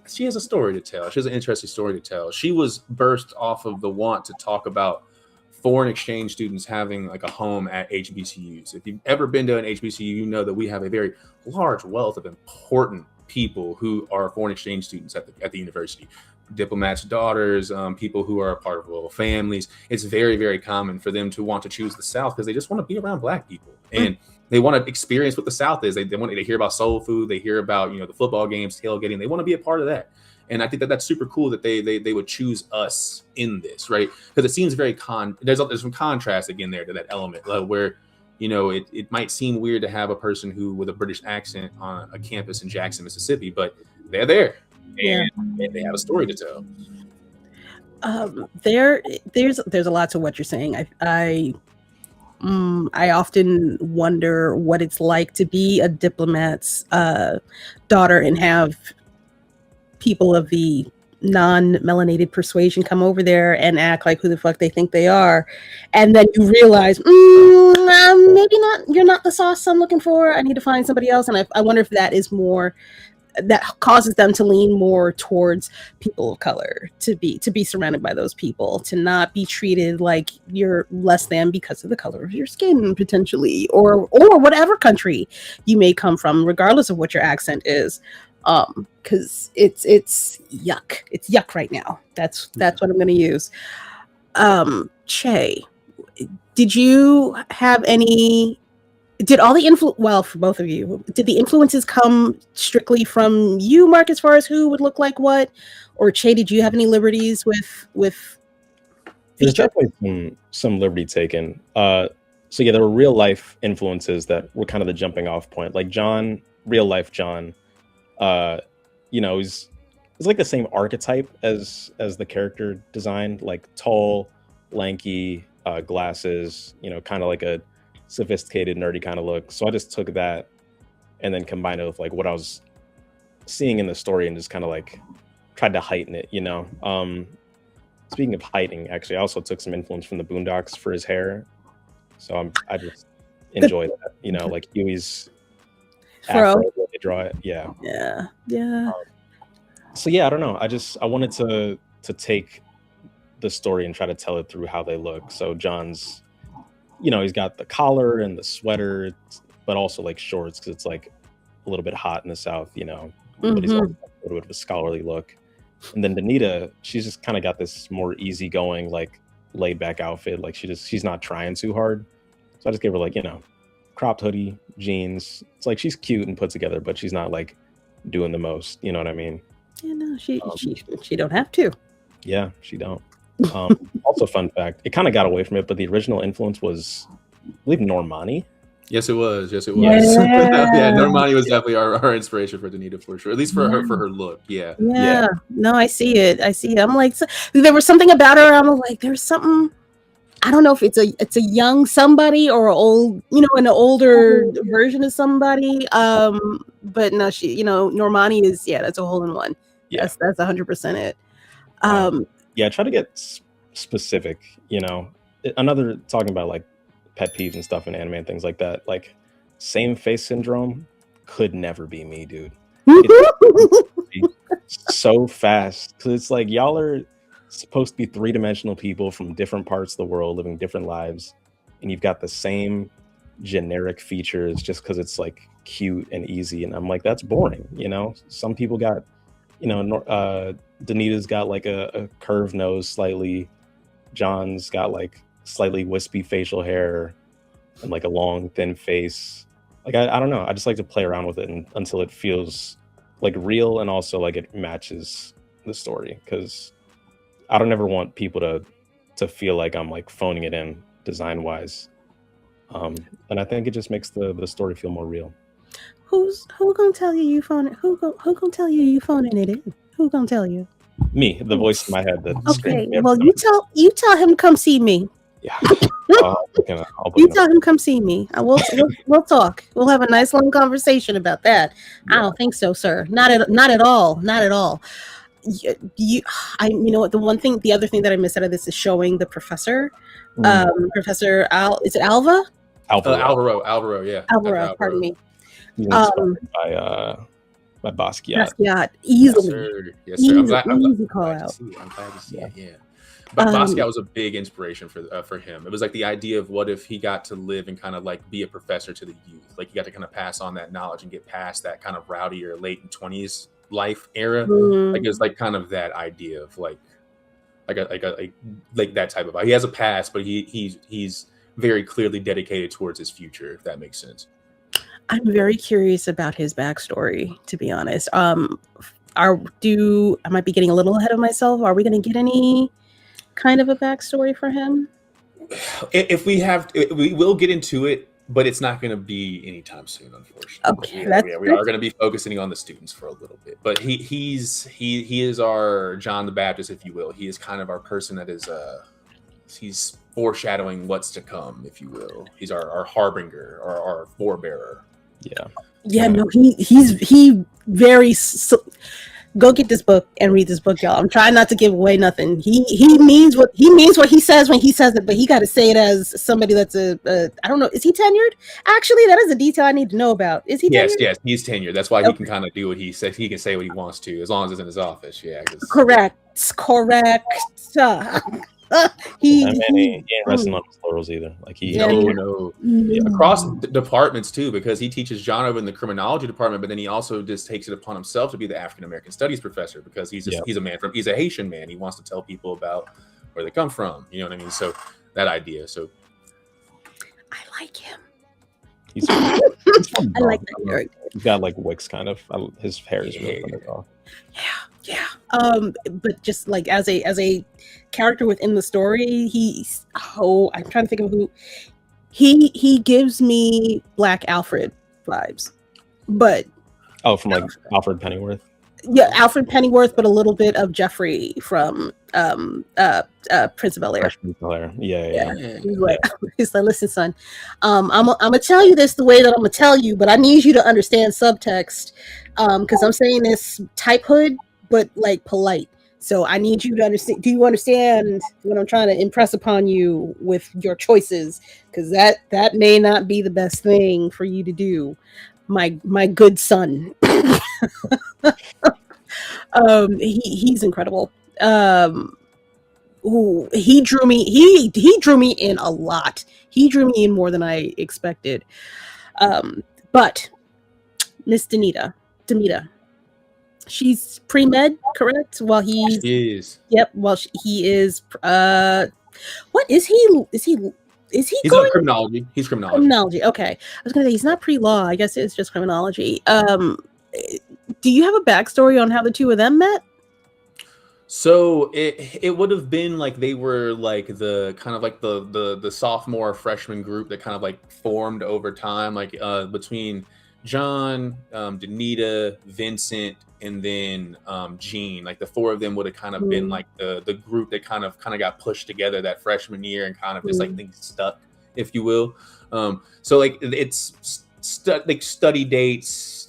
Speaker 3: she has a story to tell. She has an interesting story to tell. She was birthed off of the want to talk about foreign exchange students having like a home at HBCUs. If you've ever been to an HBCU, you know that we have a very large wealth of important people who are foreign exchange students at the university. Diplomats' daughters, people who are a part of royal families. It's very, very common for them to want to choose the South because they just want to be around Black people. And they want to experience what the South is. They want to hear about soul food. They hear about, the football games, tailgating. They want to be a part of that. And I think that's super cool that they would choose us in this, right? Because it seems very there's some contrast again there to that element where, it might seem weird to have a person who with a British accent on a campus in Jackson, Mississippi, but they're there and they have a story to tell.
Speaker 1: There's a lot to what you're saying. I often wonder what it's like to be a diplomat's daughter and have people of the non-melanated persuasion come over there and act like who the fuck they think they are, and then you realize maybe not, you're not the sauce I'm looking for. I need to find somebody else. And I wonder if that is more that causes them to lean more towards people of color, to be surrounded by those people, to not be treated like you're less than because of the color of your skin potentially, or whatever country you may come from, regardless of what your accent is. Because it's yuck. It's yuck right now. That's what I'm going to use. Che, did you have any? Did all the well, for both of you, did the influences come strictly from you, Mark, as far as who would look like what, or Che, did you have any liberties with?
Speaker 4: There's definitely some liberty taken. So yeah, there were real life influences that were kind of the jumping off point. Like John, real life John. He's like the same archetype as the character designed, like tall, lanky, glasses, kind of like a sophisticated, nerdy kind of look. So I just took that and then combined it with like what I was seeing in the story and just kind of like tried to heighten it, Speaking of heightening, actually, I also took some influence from the Boondocks for his hair. So I just enjoy that, like Huey's afro, they draw it. Yeah. So yeah, I don't know. I wanted to take the story and try to tell it through how they look. So John's, he's got the collar and the sweater, but also like shorts because it's like a little bit hot in the South, but he's also got a little bit of a scholarly look. And then Danita, she's just kind of got this more easygoing, like laid back outfit. Like she's not trying too hard. So I just gave her like, cropped hoodie, jeans. It's like she's cute and put together, but she's not like doing the most. You know what I mean?
Speaker 1: Yeah, no, she don't have to.
Speaker 4: Yeah, she don't. Also, fun fact, it kind of got away from it, but the original influence was, I believe, Normani.
Speaker 3: Yes, it was. Yes, it was.
Speaker 1: Yeah.
Speaker 3: Yeah, Normani was definitely our inspiration for Danita for sure. At least for her look. Yeah.
Speaker 1: Yeah. No, I see it. I'm like, there was something about her. I'm like, there's something. I don't know if it's a young somebody or an older version of somebody. But no, Normani is, that's a hole in one.
Speaker 4: Yeah.
Speaker 1: That's 100% it.
Speaker 4: Yeah, try to get specific, another talking about like pet peeves and stuff in anime and things like that. Like same face syndrome could never be me, dude. It's so fast because it's like y'all are supposed to be three-dimensional people from different parts of the world living different lives, and you've got the same generic features just because it's like cute and easy. And I'm like, that's boring. Some people got, Danita's got like a curved nose slightly. John's got like slightly wispy facial hair and like a long thin face. Like I don't know, I just like to play around with it until it feels like real and also like it matches the story, because I don't ever want people to feel like I'm like phoning it in design wise. And I think it just makes the story feel more real.
Speaker 1: Who gonna tell you phoning? Who gonna tell you phoning it in? Who gonna tell you?
Speaker 4: Me, the voice in my head.
Speaker 1: Okay, well, you tell him come see me.
Speaker 4: Yeah.
Speaker 1: You tell him come see me. We'll talk. We'll have a nice long conversation about that. Yeah. I don't think so, sir. Not at all. Not at all. You know what? The other thing that I missed out of this is showing the professor. Professor is it Alva?
Speaker 3: Alvaro, yeah.
Speaker 1: Alvaro, pardon me.
Speaker 4: By Basquiat.
Speaker 1: Easily.
Speaker 3: Yes, sir. I'm glad
Speaker 1: to
Speaker 3: see it. Yeah. But Basquiat was a big inspiration for him. It was like the idea of what if he got to live and kind of like be a professor to the youth. Like he got to kind of pass on that knowledge and get past that kind of rowdier late 20s life era. Like it's like kind of that idea of like that type of. He has a past, but he's very clearly dedicated towards his future. If that makes sense.
Speaker 1: I'm very curious about his backstory, to be honest. I might be getting a little ahead of myself. Are we going to get any kind of a backstory for him?
Speaker 3: If we have, we will get into it, but it's not going to be anytime soon, unfortunately.
Speaker 1: Okay,
Speaker 3: we are going to be focusing on the students for a little bit. But he is our John the Baptist, if you will. He is kind of our person that is he's foreshadowing what's to come, if you will. He's our harbinger, or our forebearer.
Speaker 1: Yeah. No, he very. Go get this book and read this book, y'all. I'm trying not to give away nothing. He means what he says when he says it, but he got to say it as somebody that's I don't know. Is he tenured? Actually, that is a detail I need to know about. Is he tenured?
Speaker 3: Yes, he's tenured. That's why he can kind of do what he says. He can say what he wants to, as long as it's in his office. Yeah.
Speaker 1: Correct.
Speaker 4: He ain't resting on his laurels either. Like
Speaker 3: no. Across departments too, because he teaches John over in the criminology department, but then he also just takes it upon himself to be the African American studies professor, because he's a Haitian man. He wants to tell people about where they come from. You know what I mean? So that idea. So
Speaker 1: I like him.
Speaker 4: He's
Speaker 1: I like that character.
Speaker 4: He's got like wicks, kind of. His hair is really good.
Speaker 1: Yeah. But just like as a character within the story, I'm trying to think of who he gives me Black Alfred vibes. But
Speaker 4: from like Alfred Pennyworth.
Speaker 1: Yeah, Alfred Pennyworth, but a little bit of Jeffrey from Prince of Bel-Air. Yeah. He's like, listen, son, I'm gonna tell you this the way that I'm gonna tell you, but I need you to understand subtext, because I'm saying this type hood, but like polite. So I need you to understand. Do you understand what I'm trying to impress upon you with your choices? Because that may not be the best thing for you to do, my good son. He's incredible. He drew me. He drew me in a lot. He drew me in more than I expected. But Miss Danita, she's pre-med, correct? Well,
Speaker 3: he is.
Speaker 1: Yep. Well, he is. What is he? He's
Speaker 3: going criminology. He's criminology.
Speaker 1: Okay. I was gonna say he's not pre-law. I guess it's just criminology. Do you have a backstory on how the two of them met?
Speaker 3: So it would have been like they were like the kind of like the sophomore freshman group that kind of like formed over time, like between John, Danita, Vincent, and then Gene. Like the four of them would have kind of been like the group that kind of got pushed together that freshman year and kind of just like things stuck, if you will. So like it's like study dates,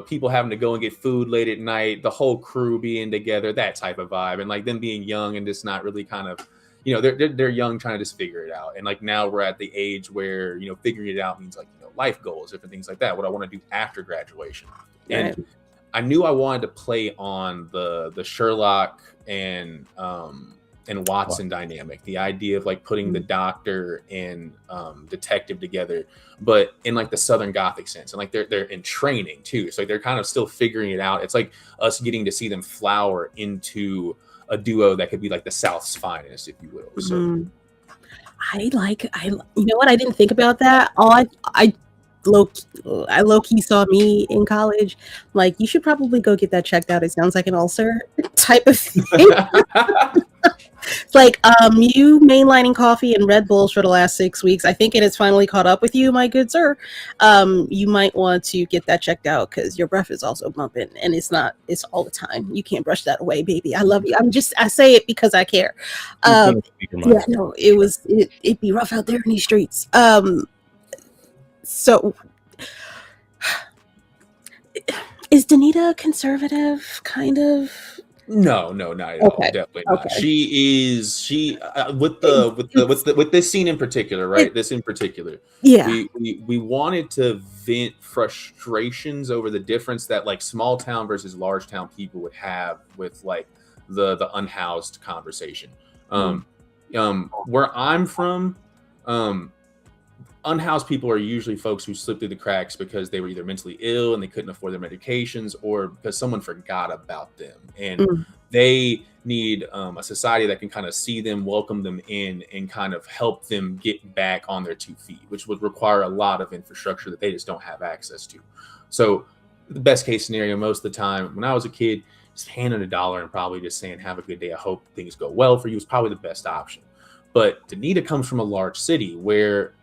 Speaker 3: people having to go and get food late at night, the whole crew being together, that type of vibe, and like them being young and just not really kind of, they're young trying to just figure it out. And like now we're at the age where figuring it out means like life goals, different things like that. What I want to do after graduation, and I knew I wanted to play on the Sherlock and Watson dynamic, the idea of like putting the doctor and detective together, but in like the Southern Gothic sense, and like they're in training too, so like they're kind of still figuring it out. It's like us getting to see them flower into a duo that could be like the South's finest, if you will. So
Speaker 1: I you know what, I didn't think about that. I low-key saw me in college. Like, you should probably go get that checked out. It sounds like an ulcer type of thing. It's like, you mainlining coffee and Red Bulls for the last 6 weeks. I think it has finally caught up with you, my good sir. You might want to get that checked out because your breath is also bumping, and it's all the time. You can't brush that away, baby. I love you. I say it because I care. Yeah, no, it'd be rough out there in these streets. So, is Danita conservative? Kind of.
Speaker 3: No, not at all. Definitely not. She is with this scene in particular, right? This in particular,
Speaker 1: yeah.
Speaker 3: We wanted to vent frustrations over the difference that like small town versus large town people would have with like the unhoused conversation. Where I'm from, unhoused people are usually folks who slip through the cracks because they were either mentally ill and they couldn't afford their medications, or because someone forgot about them, and they need a society that can kind of see them, welcome them in, and kind of help them get back on their 2 feet, which would require a lot of infrastructure that they just don't have access to. So the best case scenario most of the time when I was a kid, just handing $1 and probably just saying, have a good day, I hope things go well for you, is probably the best option. But Danita comes from a large city where,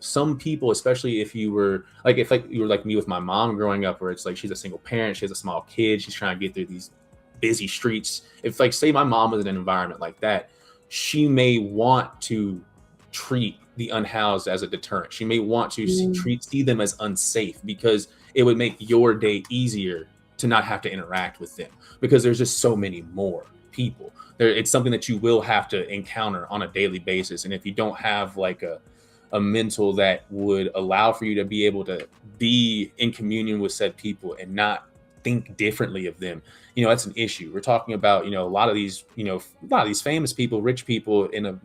Speaker 3: some people, especially if you were like me with my mom growing up, where it's like she's a single parent, she has a small kid, she's trying to get through these busy streets. If like, say my mom was in an environment like that, she may want to treat the unhoused as a deterrent. She may want to see them as unsafe because it would make your day easier to not have to interact with them because there's just so many more people. It's something that you will have to encounter on a daily basis. And if you don't have like a mental that would allow for you to be able to be in communion with said people and not think differently of them, that's an issue. We're talking about, a lot of these famous people, rich people in a,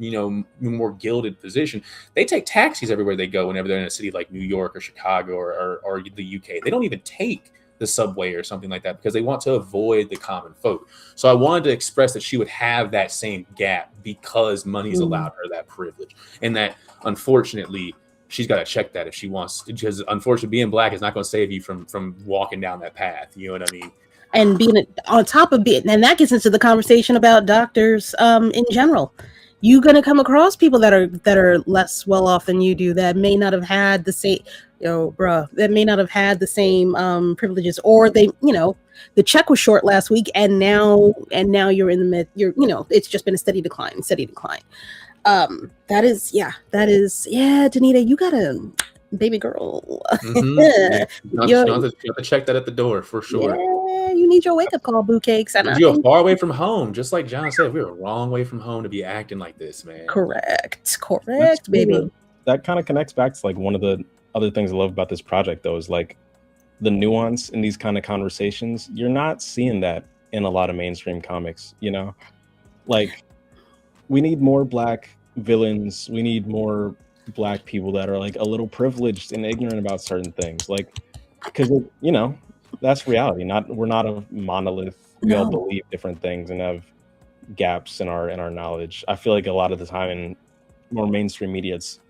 Speaker 3: more gilded position, they take taxis everywhere they go whenever they're in a city like New York or Chicago or the UK. They don't even take the subway or something like that because they want to avoid the common folk. So I wanted to express that she would have that same gap because money's allowed her that privilege, and that unfortunately she's got to check that if she wants, because unfortunately being Black is not going to save you from walking down that path. You know what I mean?
Speaker 1: And being on top of it, and that gets into the conversation about doctors in general. You're going to come across people that are less well off than you do, that may not have had the same, that may not have had the same privileges, or they, the check was short last week, and now you're in the mid, it's just been a steady decline. That is, Danita, you gotta, baby girl.
Speaker 3: You have to check that at the door for sure.
Speaker 1: Yeah, you need your wake up call, boo cakes. And
Speaker 3: you're far away from home, just like John said. We're a long way from home to be acting like this, man.
Speaker 1: Correct, baby.
Speaker 4: That kind of connects back to like one of the other things I love about this project, though, is like the nuance in these kind of conversations. You're not seeing that in a lot of mainstream comics, like we need more Black villains. We need more Black people that are like a little privileged and ignorant about certain things, like, because that's reality. We're not a monolith. We all believe different things and have gaps in our knowledge. I feel like a lot of the time in more mainstream media, it's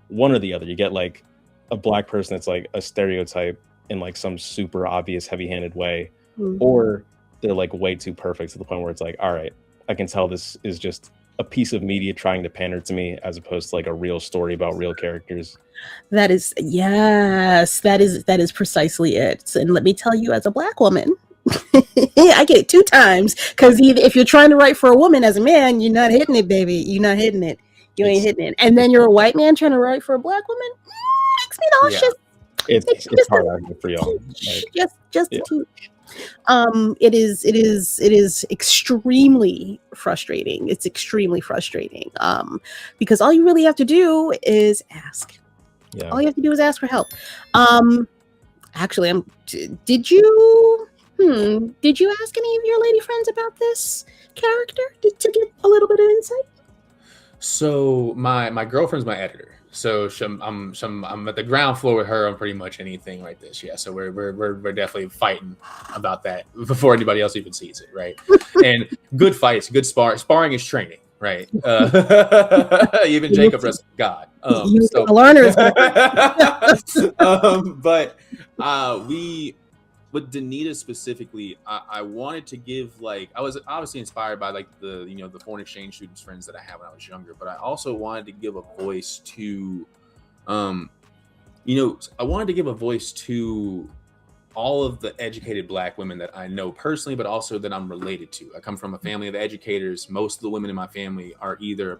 Speaker 4: one or the other. You get like a Black person that's like a stereotype in like some super obvious heavy-handed way, or they're like way too perfect to the point where it's like, all right, I can tell this is just a piece of media trying to pander to me as opposed to like a real story about real characters.
Speaker 1: That is, yes, that is precisely it. And let me tell you, as a Black woman, I get it 2 times, because if you're trying to write for a woman as a man, you're not hitting it, baby. You're not hitting it. You ain't hitting it. And then you're a white man trying to write for a Black woman, makes me nauseous.
Speaker 4: It's hard out here for y'all. Like,
Speaker 1: just a touch. It is extremely frustrating. It's extremely frustrating. Because all you really have to do is ask.
Speaker 4: Yeah.
Speaker 1: All you have to do is ask for help. Actually, did you ask any of your lady friends about this character to get a little bit of insight?
Speaker 2: So my girlfriend's my editor. So I'm at the ground floor with her on pretty much anything like this. Yeah. So we're definitely fighting about that before anybody else even sees it, right? And good fights, good sparring is training, right? Even Jacob rests with God.
Speaker 1: So learners.
Speaker 3: But we. With Danita specifically, I wanted to give, like, I was obviously inspired by like the foreign exchange students friends that I had when I was younger, but I also wanted to give a voice to, I wanted to give a voice to all of the educated Black women that I know personally, but also that I'm related to. I come from a family of educators. Most of the women in my family are either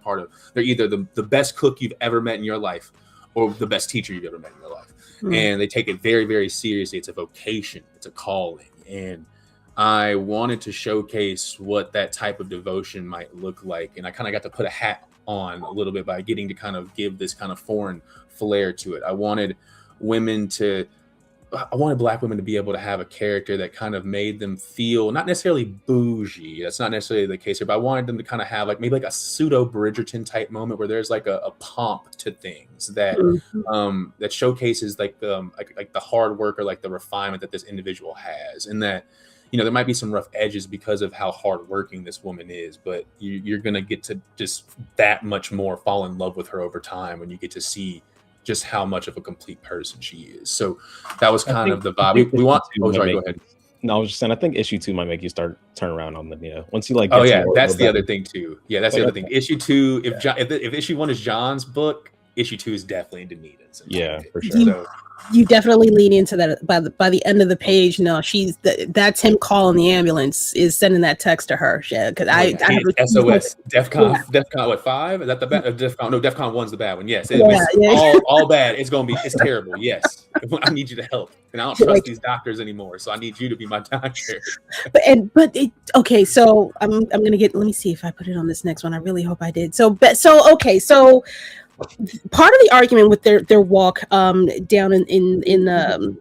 Speaker 3: they're either the best cook you've ever met in your life or the best teacher you've ever met in your life. And they take it very, very seriously. It's a vocation. It's a calling. And I wanted to showcase what that type of devotion might look like. And I kind of got to put a hat on a little bit by getting to kind of give this kind of foreign flair to it. I wanted Black women to be able to have a character that kind of made them feel not necessarily bougie. That's not necessarily the case here, but I wanted them to kind of have like maybe like a pseudo Bridgerton type moment where there's like a pomp to things that that showcases like the hard work or like the refinement that this individual has, and that there might be some rough edges because of how hardworking this woman is, but you're gonna get to just that much more fall in love with her over time when you get to see just how much of a complete person she is. So that was kind of the vibe. We want to. Oh, sorry, go ahead.
Speaker 4: No, I was just saying, I think issue 2 might make you turn around on the once you like.
Speaker 2: Oh yeah, that's the other thing too. Yeah, that's the other thing. Issue 2, if issue 1 is John's book, issue 2 is definitely Danita's.
Speaker 4: Yeah, for sure.
Speaker 1: You definitely lean into that by the end of the page. No, that's him calling the ambulance, is sending that text to her. Because
Speaker 2: SOS DEFCON what 5? Is that the bad? DEFCON, no, DEFCON 1's the bad one. Yes, it's all bad. It's terrible. Yes, I need you to help, and I don't trust these doctors anymore. So I need you to be my doctor.
Speaker 1: Okay. So I'm gonna get. Let me see if I put it on this next one. I really hope I did. So part of the argument with their walk down in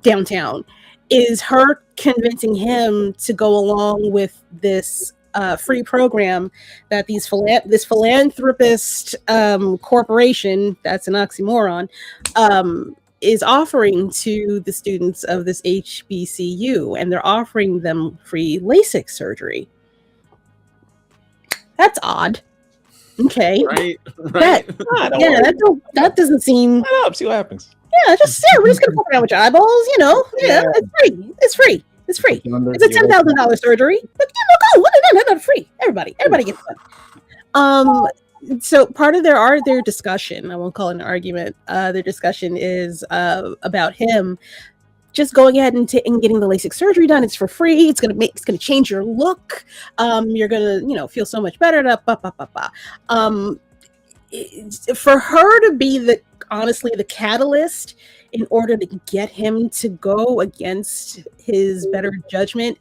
Speaker 1: downtown is her convincing him to go along with this free program that this philanthropist corporation, that's an oxymoron, is offering to the students of this HBCU, and they're offering them free LASIK surgery. That's odd. Okay.
Speaker 3: Right.
Speaker 1: That doesn't seem.
Speaker 4: See what happens.
Speaker 1: Yeah, we're just gonna fuck around with your eyeballs, It's free. It's a $10,000 surgery, but no, free. Everybody gets one. So part of their discussion, I won't call it an argument. Their discussion is about him just going ahead and getting the LASIK surgery done. It's for free. It's gonna change your look. You're gonna feel so much better. For her to be honestly the catalyst in order to get him to go against his better judgment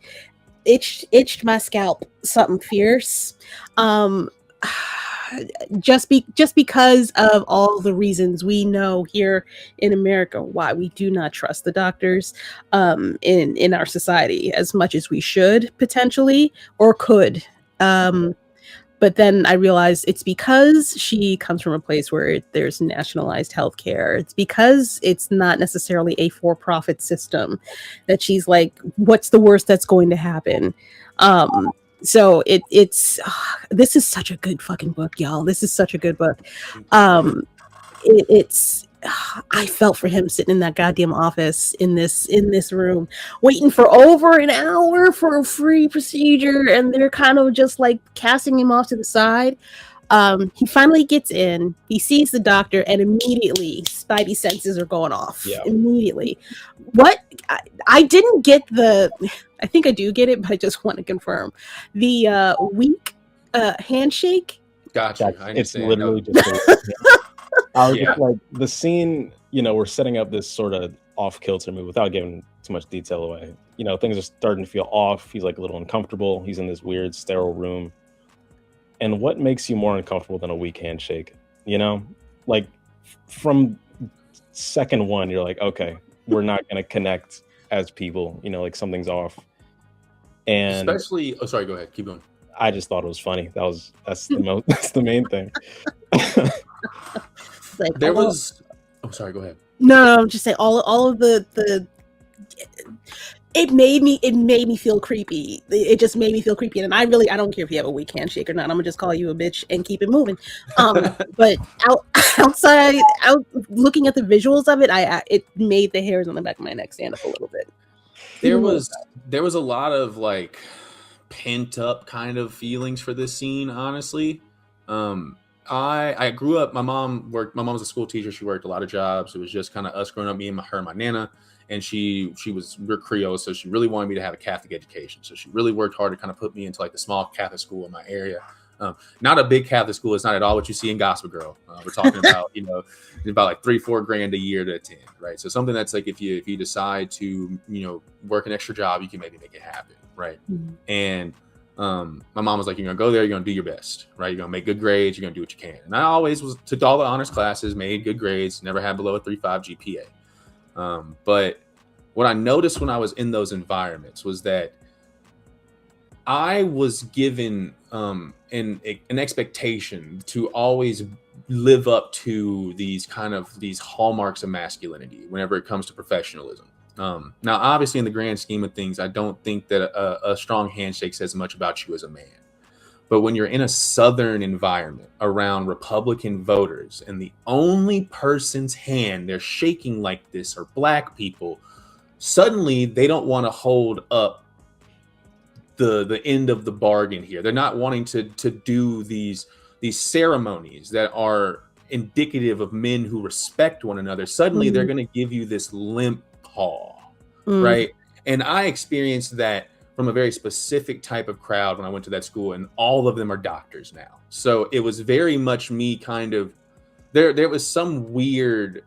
Speaker 1: itched my scalp something fierce. Just because of all the reasons we know here in America why we do not trust the doctors in our society as much as we should potentially or could. But then I realized it's because she comes from a place where there's nationalized healthcare. It's because it's not necessarily a for-profit system that she's like, what's the worst that's going to happen? So it's this is such a good fucking book, y'all. This is such a good book. It's I felt for him sitting in that goddamn office in this room, waiting for over an hour for a free procedure, and they're kind of just like casting him off to the side. He finally gets in, he sees the doctor, and immediately spidey senses are going off.
Speaker 4: Yeah.
Speaker 1: Immediately. What I didn't get I think I do get it, but I just want to confirm. The weak handshake.
Speaker 3: Gotcha.
Speaker 4: It's literally just I was just like, the scene, we're setting up this sort of off-kilter move without giving too much detail away. Things are starting to feel off. He's like a little uncomfortable. He's in this weird sterile room. And what makes you more uncomfortable than a weak handshake? Like from second one, you're like, okay, we're not going to connect as people, like something's off. And
Speaker 3: especially, sorry, go ahead. Keep going.
Speaker 4: I just thought it was funny. That's the main thing.
Speaker 1: Like,
Speaker 3: sorry, go ahead.
Speaker 1: No, I'm just saying all of the it made me feel creepy. It just made me feel creepy, and I don't care if you have a weak handshake or not. I'm gonna just call you a bitch and keep it moving. But outside looking at the visuals of it, it made the hairs on the back of my neck stand up a little bit.
Speaker 3: There was a lot of like pent up kind of feelings for this scene, honestly. I grew up, my mom was a school teacher. She worked a lot of jobs. It was just kind of us growing up, me and her and my nana. And we're Creole, so she really wanted me to have a Catholic education. So she really worked hard to kind of put me into like the small Catholic school in my area. Not a big Catholic school. It's not at all what you see in Gospel Girl. We're talking about, about like $3-4 grand a year to attend, right? So something that's like, if you decide to, work an extra job, you can maybe make it happen, right? Mm-hmm. And my mom was like, you're gonna go there, you're gonna do your best, right? You're gonna make good grades, you're gonna do what you can. And I always took all the honors classes, made good grades, never had below a 3.5 GPA. But what I noticed when I was in those environments was that I was given an expectation to always live up to these hallmarks of masculinity whenever it comes to professionalism. Now, obviously, in the grand scheme of things, I don't think that a strong handshake says much about you as a man. But when you're in a Southern environment around Republican voters and the only person's hand they're shaking like this are Black people, suddenly they don't want to hold up the end of the bargain here. They're not wanting to do these ceremonies that are indicative of men who respect one another. Suddenly they're going to give you this limp paw, right? And I experienced that from a very specific type of crowd when I went to that school, and all of them are doctors now. So it was very much me kind of, there was some weird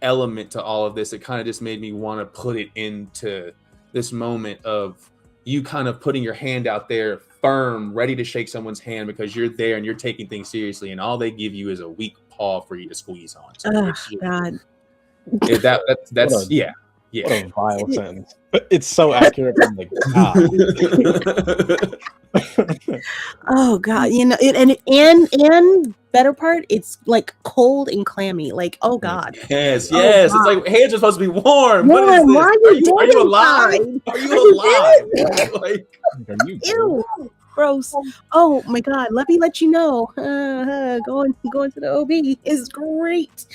Speaker 3: element to all of this that kind of just made me want to put it into this moment of you kind of putting your hand out there firm, ready to shake someone's hand because you're there and you're taking things seriously, and all they give you is a weak paw for you to squeeze on. So
Speaker 1: God.
Speaker 3: That's yeah.
Speaker 4: What a vile sentence. But it's so accurate. I'm like,
Speaker 1: oh God, and better part, it's like cold and clammy. Like, oh God.
Speaker 3: Yes.
Speaker 1: God.
Speaker 3: It's like hands are supposed to be warm.
Speaker 1: What is this?
Speaker 3: Why are you alive? Are you alive? Like,
Speaker 4: are you
Speaker 1: ew, gross. Oh my God, let me let you know. Going to the OB is great.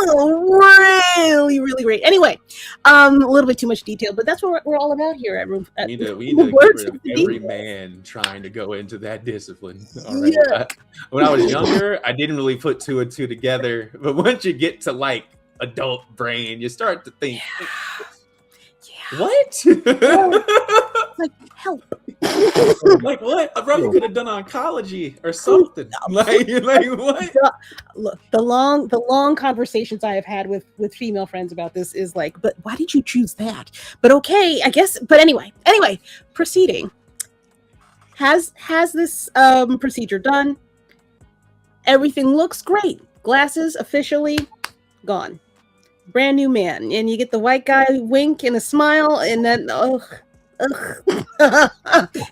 Speaker 1: Really, really great. Anyway, a little bit too much detail, but that's what we're all about here at Room.
Speaker 3: We need to get rid of every man trying to go into that discipline. Already. Yeah. When I was younger, I didn't really put two and two together, but once you get to like adult brain, you start to think, what?
Speaker 1: Like, help.
Speaker 3: Like what? I probably could have done oncology or something. Like what?
Speaker 1: Look, the long conversations I have had with female friends about this is like, but why did you choose that? But okay, I guess. But anyway, proceeding. Has this procedure done? Everything looks great. Glasses officially gone. Brand new man, and you get the white guy wink and a smile, and then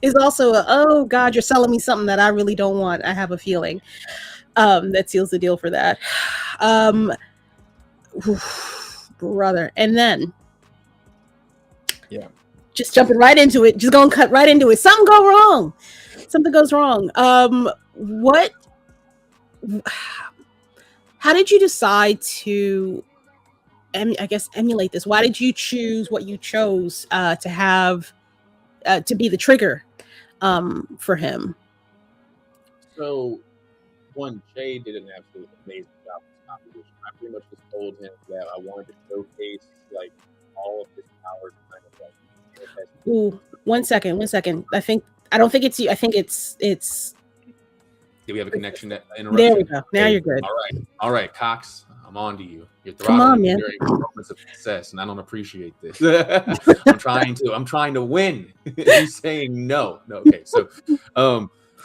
Speaker 1: is also oh God, you're selling me something that I really don't want. I have a feeling that seals the deal for that. Brother, and then just jumping right into it, just gonna cut right into it. Something goes wrong. What how did you decide to I guess emulate this? Why did you choose what you chose to have to be the trigger for him?
Speaker 3: So, one, Jay did an absolutely amazing job with this composition. I pretty much just told him that I wanted to showcase like all of his powers kind of like manifest.
Speaker 1: Ooh, 1 second. I don't think it's you. I think it's
Speaker 3: Did we have a connection
Speaker 1: there
Speaker 3: interruption?
Speaker 1: we go. Now you're good.
Speaker 3: All right, Cox, I'm on to you. You're
Speaker 1: Come on,
Speaker 3: throttling me
Speaker 1: man.
Speaker 3: during moments of success, and I don't appreciate this. I'm trying to win. You're saying no. Okay, so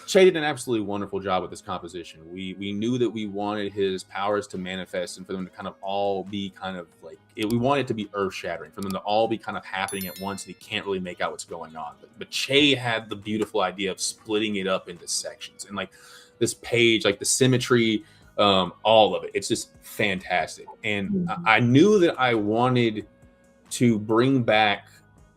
Speaker 3: Che did an absolutely wonderful job with this composition. We knew that we wanted his powers to manifest and for them to kind of all be kind of like we wanted it to be earth shattering, for them to all be kind of happening at once, and he can't really make out what's going on. But Che had the beautiful idea of splitting it up into sections, and like this page, like the symmetry, all of it. It's just fantastic. And I knew that I wanted to bring back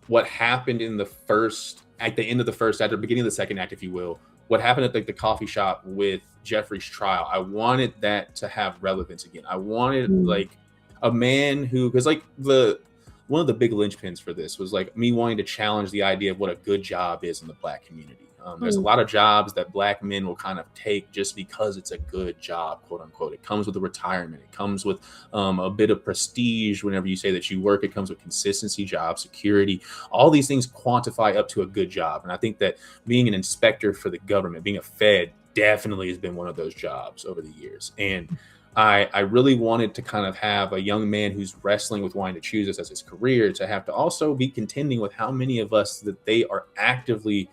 Speaker 3: what happened in the first, at the end of the first act, or beginning of the second act, if you will, what happened at like the coffee shop with Jeffrey's trial. I wanted that to have relevance again. I wanted like a man who, because like one of the big linchpins for this was like me wanting to challenge the idea of what a good job is in the Black community. There's a lot of jobs that Black men will kind of take just because it's a good job, quote unquote. It comes with a retirement. It comes with a bit of prestige. Whenever you say that you work, it comes with consistency, job security. All these things quantify up to a good job. And I think that being an inspector for the government, being a Fed, definitely has been one of those jobs over the years. And I really wanted to kind of have a young man who's wrestling with wanting to choose this as his career to have to also be contending with how many of us that they are actively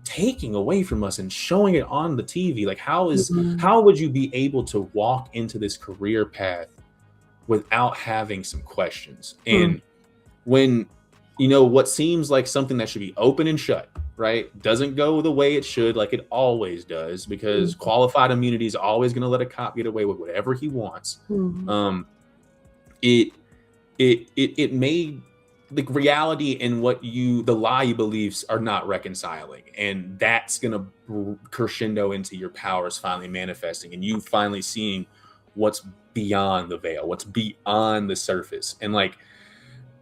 Speaker 3: taking away from us and showing it on the TV. Like how would you be able to walk into this career path without having some questions? And when, you know, what seems like something that should be open and shut, right, doesn't go the way it should, like it always does, because qualified immunity is always going to let a cop get away with whatever he wants. It made the reality and the lie you believe are not reconciling, and that's gonna crescendo into your powers finally manifesting, and you finally seeing what's beyond the veil, what's beyond the surface. And like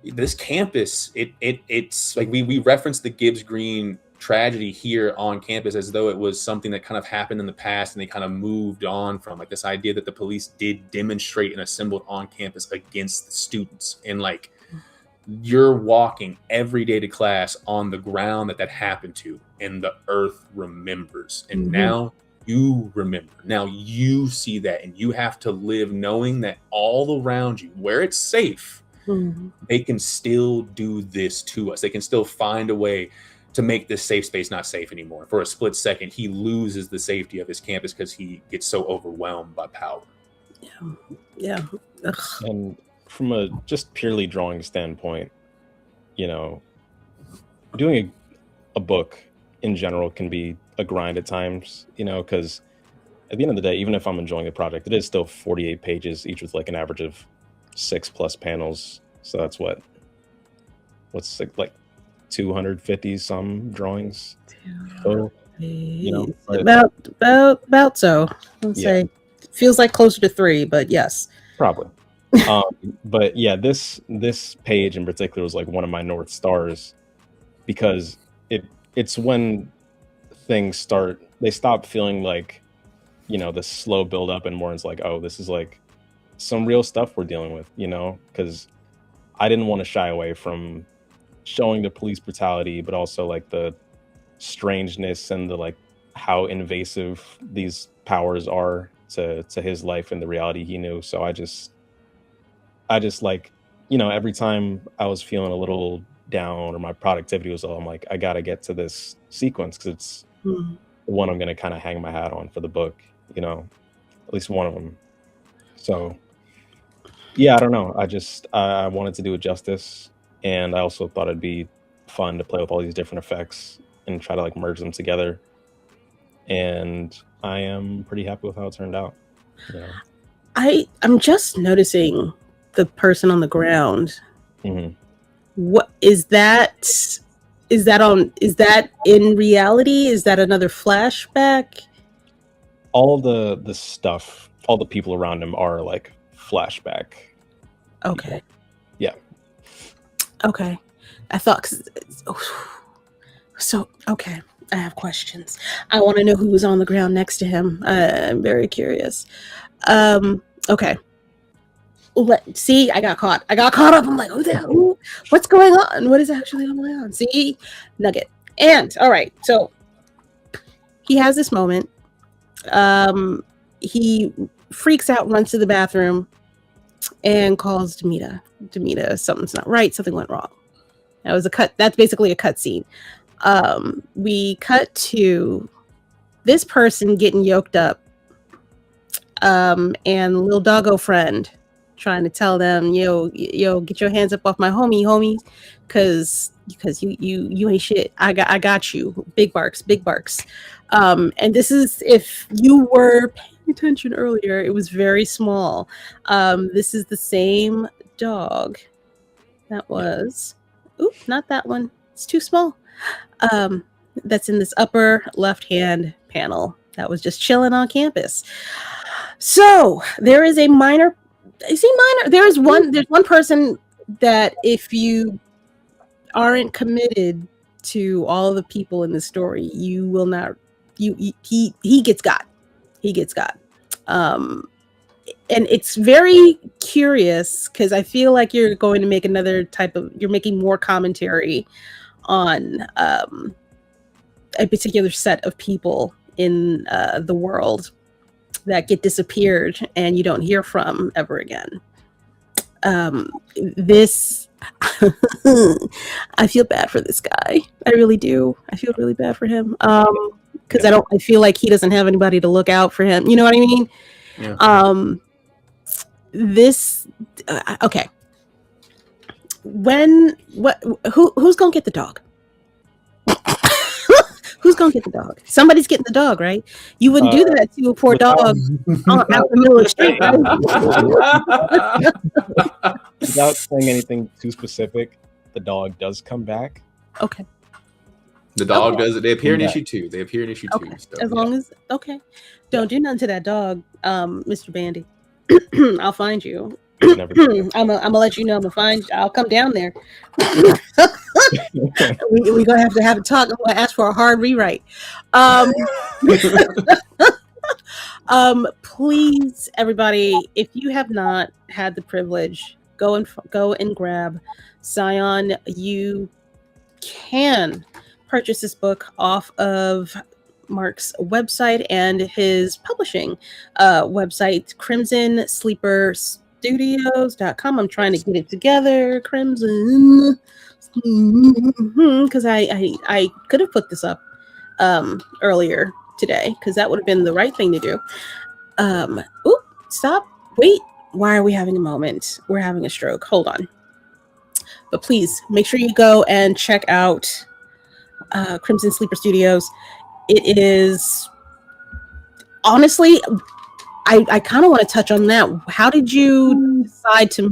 Speaker 3: this campus, it's like we referenced the Gibbs Green tragedy here on campus as though it was something that kind of happened in the past and they kind of moved on from, like this idea that the police did demonstrate and assembled on campus against the students. And like you're walking every day to class on the ground that happened to, and the earth remembers. And now you remember. Now you see that, and you have to live knowing that all around you, where it's safe, they can still do this to us. They can still find a way to make this safe space not safe anymore. For a split second, he loses the safety of his campus because he gets so overwhelmed by power.
Speaker 1: Yeah.
Speaker 4: And from a just purely drawing standpoint, you know, doing a book in general can be a grind at times, you know, because at the end of the day, even if I'm enjoying the project, it is still 48 pages, each with like an average of 6+ panels. So that's what's like 250 some drawings. So, you know,
Speaker 1: about so. Let's say feels like closer to 3, but yes,
Speaker 4: probably. But yeah, this page in particular was like one of my North Stars, because it's when things stop feeling like, you know, the slow build up, and more it's like, oh, this is like some real stuff we're dealing with, you know, because I didn't want to shy away from showing the police brutality, but also like the strangeness and the like how invasive these powers are to his life and the reality he knew. So I just like, you know, every time I was feeling a little down or my productivity was low, I'm like, I gotta get to this sequence because it's the one I'm gonna kind of hang my hat on for the book, you know, at least one of them. So yeah, I don't know. I wanted to do it justice, and I also thought it'd be fun to play with all these different effects and try to like merge them together. And I am pretty happy with how it turned out. Yeah.
Speaker 1: I'm just noticing the person on the ground. What is that? Is that in reality? Is that another flashback?
Speaker 4: All the stuff all the people around him are like flashback.
Speaker 1: Okay.
Speaker 4: Yeah.
Speaker 1: Okay. I thought, so, okay. I have questions. I want to know who was on the ground next to him. I'm very curious. Okay. See, I got caught. I got caught up. I'm like, who? What's going on? What is actually going on? See, nugget. And all right, so he has this moment. He freaks out, runs to the bathroom, and calls Demita. Demita, something's not right. Something went wrong. That was a cut. That's basically a cut scene. We cut to this person getting yoked up, and little doggo friend trying to tell them, yo, get your hands up off my homies, because you ain't shit. I got you. Big barks. And this is, if you were paying attention earlier, it was very small. This is the same dog that was, not that one. It's too small. That's in this upper left-hand panel that was just chilling on campus. So there is a minor. There's one person that, if you aren't committed to all the people in the story, you will not. He gets got. And it's very curious because I feel like you're going to make you're making more commentary on a particular set of people in the world that get disappeared and you don't hear from ever again. This, I feel bad for this guy. I really do. I feel really bad for him. Because I feel like he doesn't have anybody to look out for him. You know what I mean? Yeah. Okay. Who's gonna get the dog? Who's gonna get the dog? Somebody's getting the dog, right? You wouldn't do that to a poor dog out in the middle of the street.
Speaker 4: Right? Without saying anything too specific, the dog does come back.
Speaker 1: Okay.
Speaker 3: The dog does it. They appear in issue 2.
Speaker 1: Okay.
Speaker 3: So,
Speaker 1: as long as don't do nothing to that dog, Mr. Bandy. I'll find you. I'm gonna let you know. I'll come down there. We're gonna have a talk. I'm gonna ask for a hard rewrite. Please, everybody, if you have not had the privilege, go and grab Psion. You can purchase this book off of Mark's website and his publishing website, crimsonsleeperstudios.com. I'm trying to get it together, Crimson, because I could have put this up earlier today, because that would have been the right thing to do. Stop. Wait. Why are we having a moment? We're having a stroke. Hold on. But please make sure you go and check out Crimson Sleeper Studios. It is, honestly, I kind of want to touch on that. How did you decide to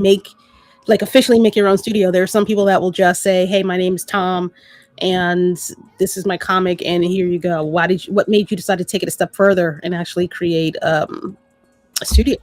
Speaker 1: officially make your own studio? There are some people that will just say, hey, my name is Tom and this is my comic and here you go. What made you decide to take it a step further and actually create a studio?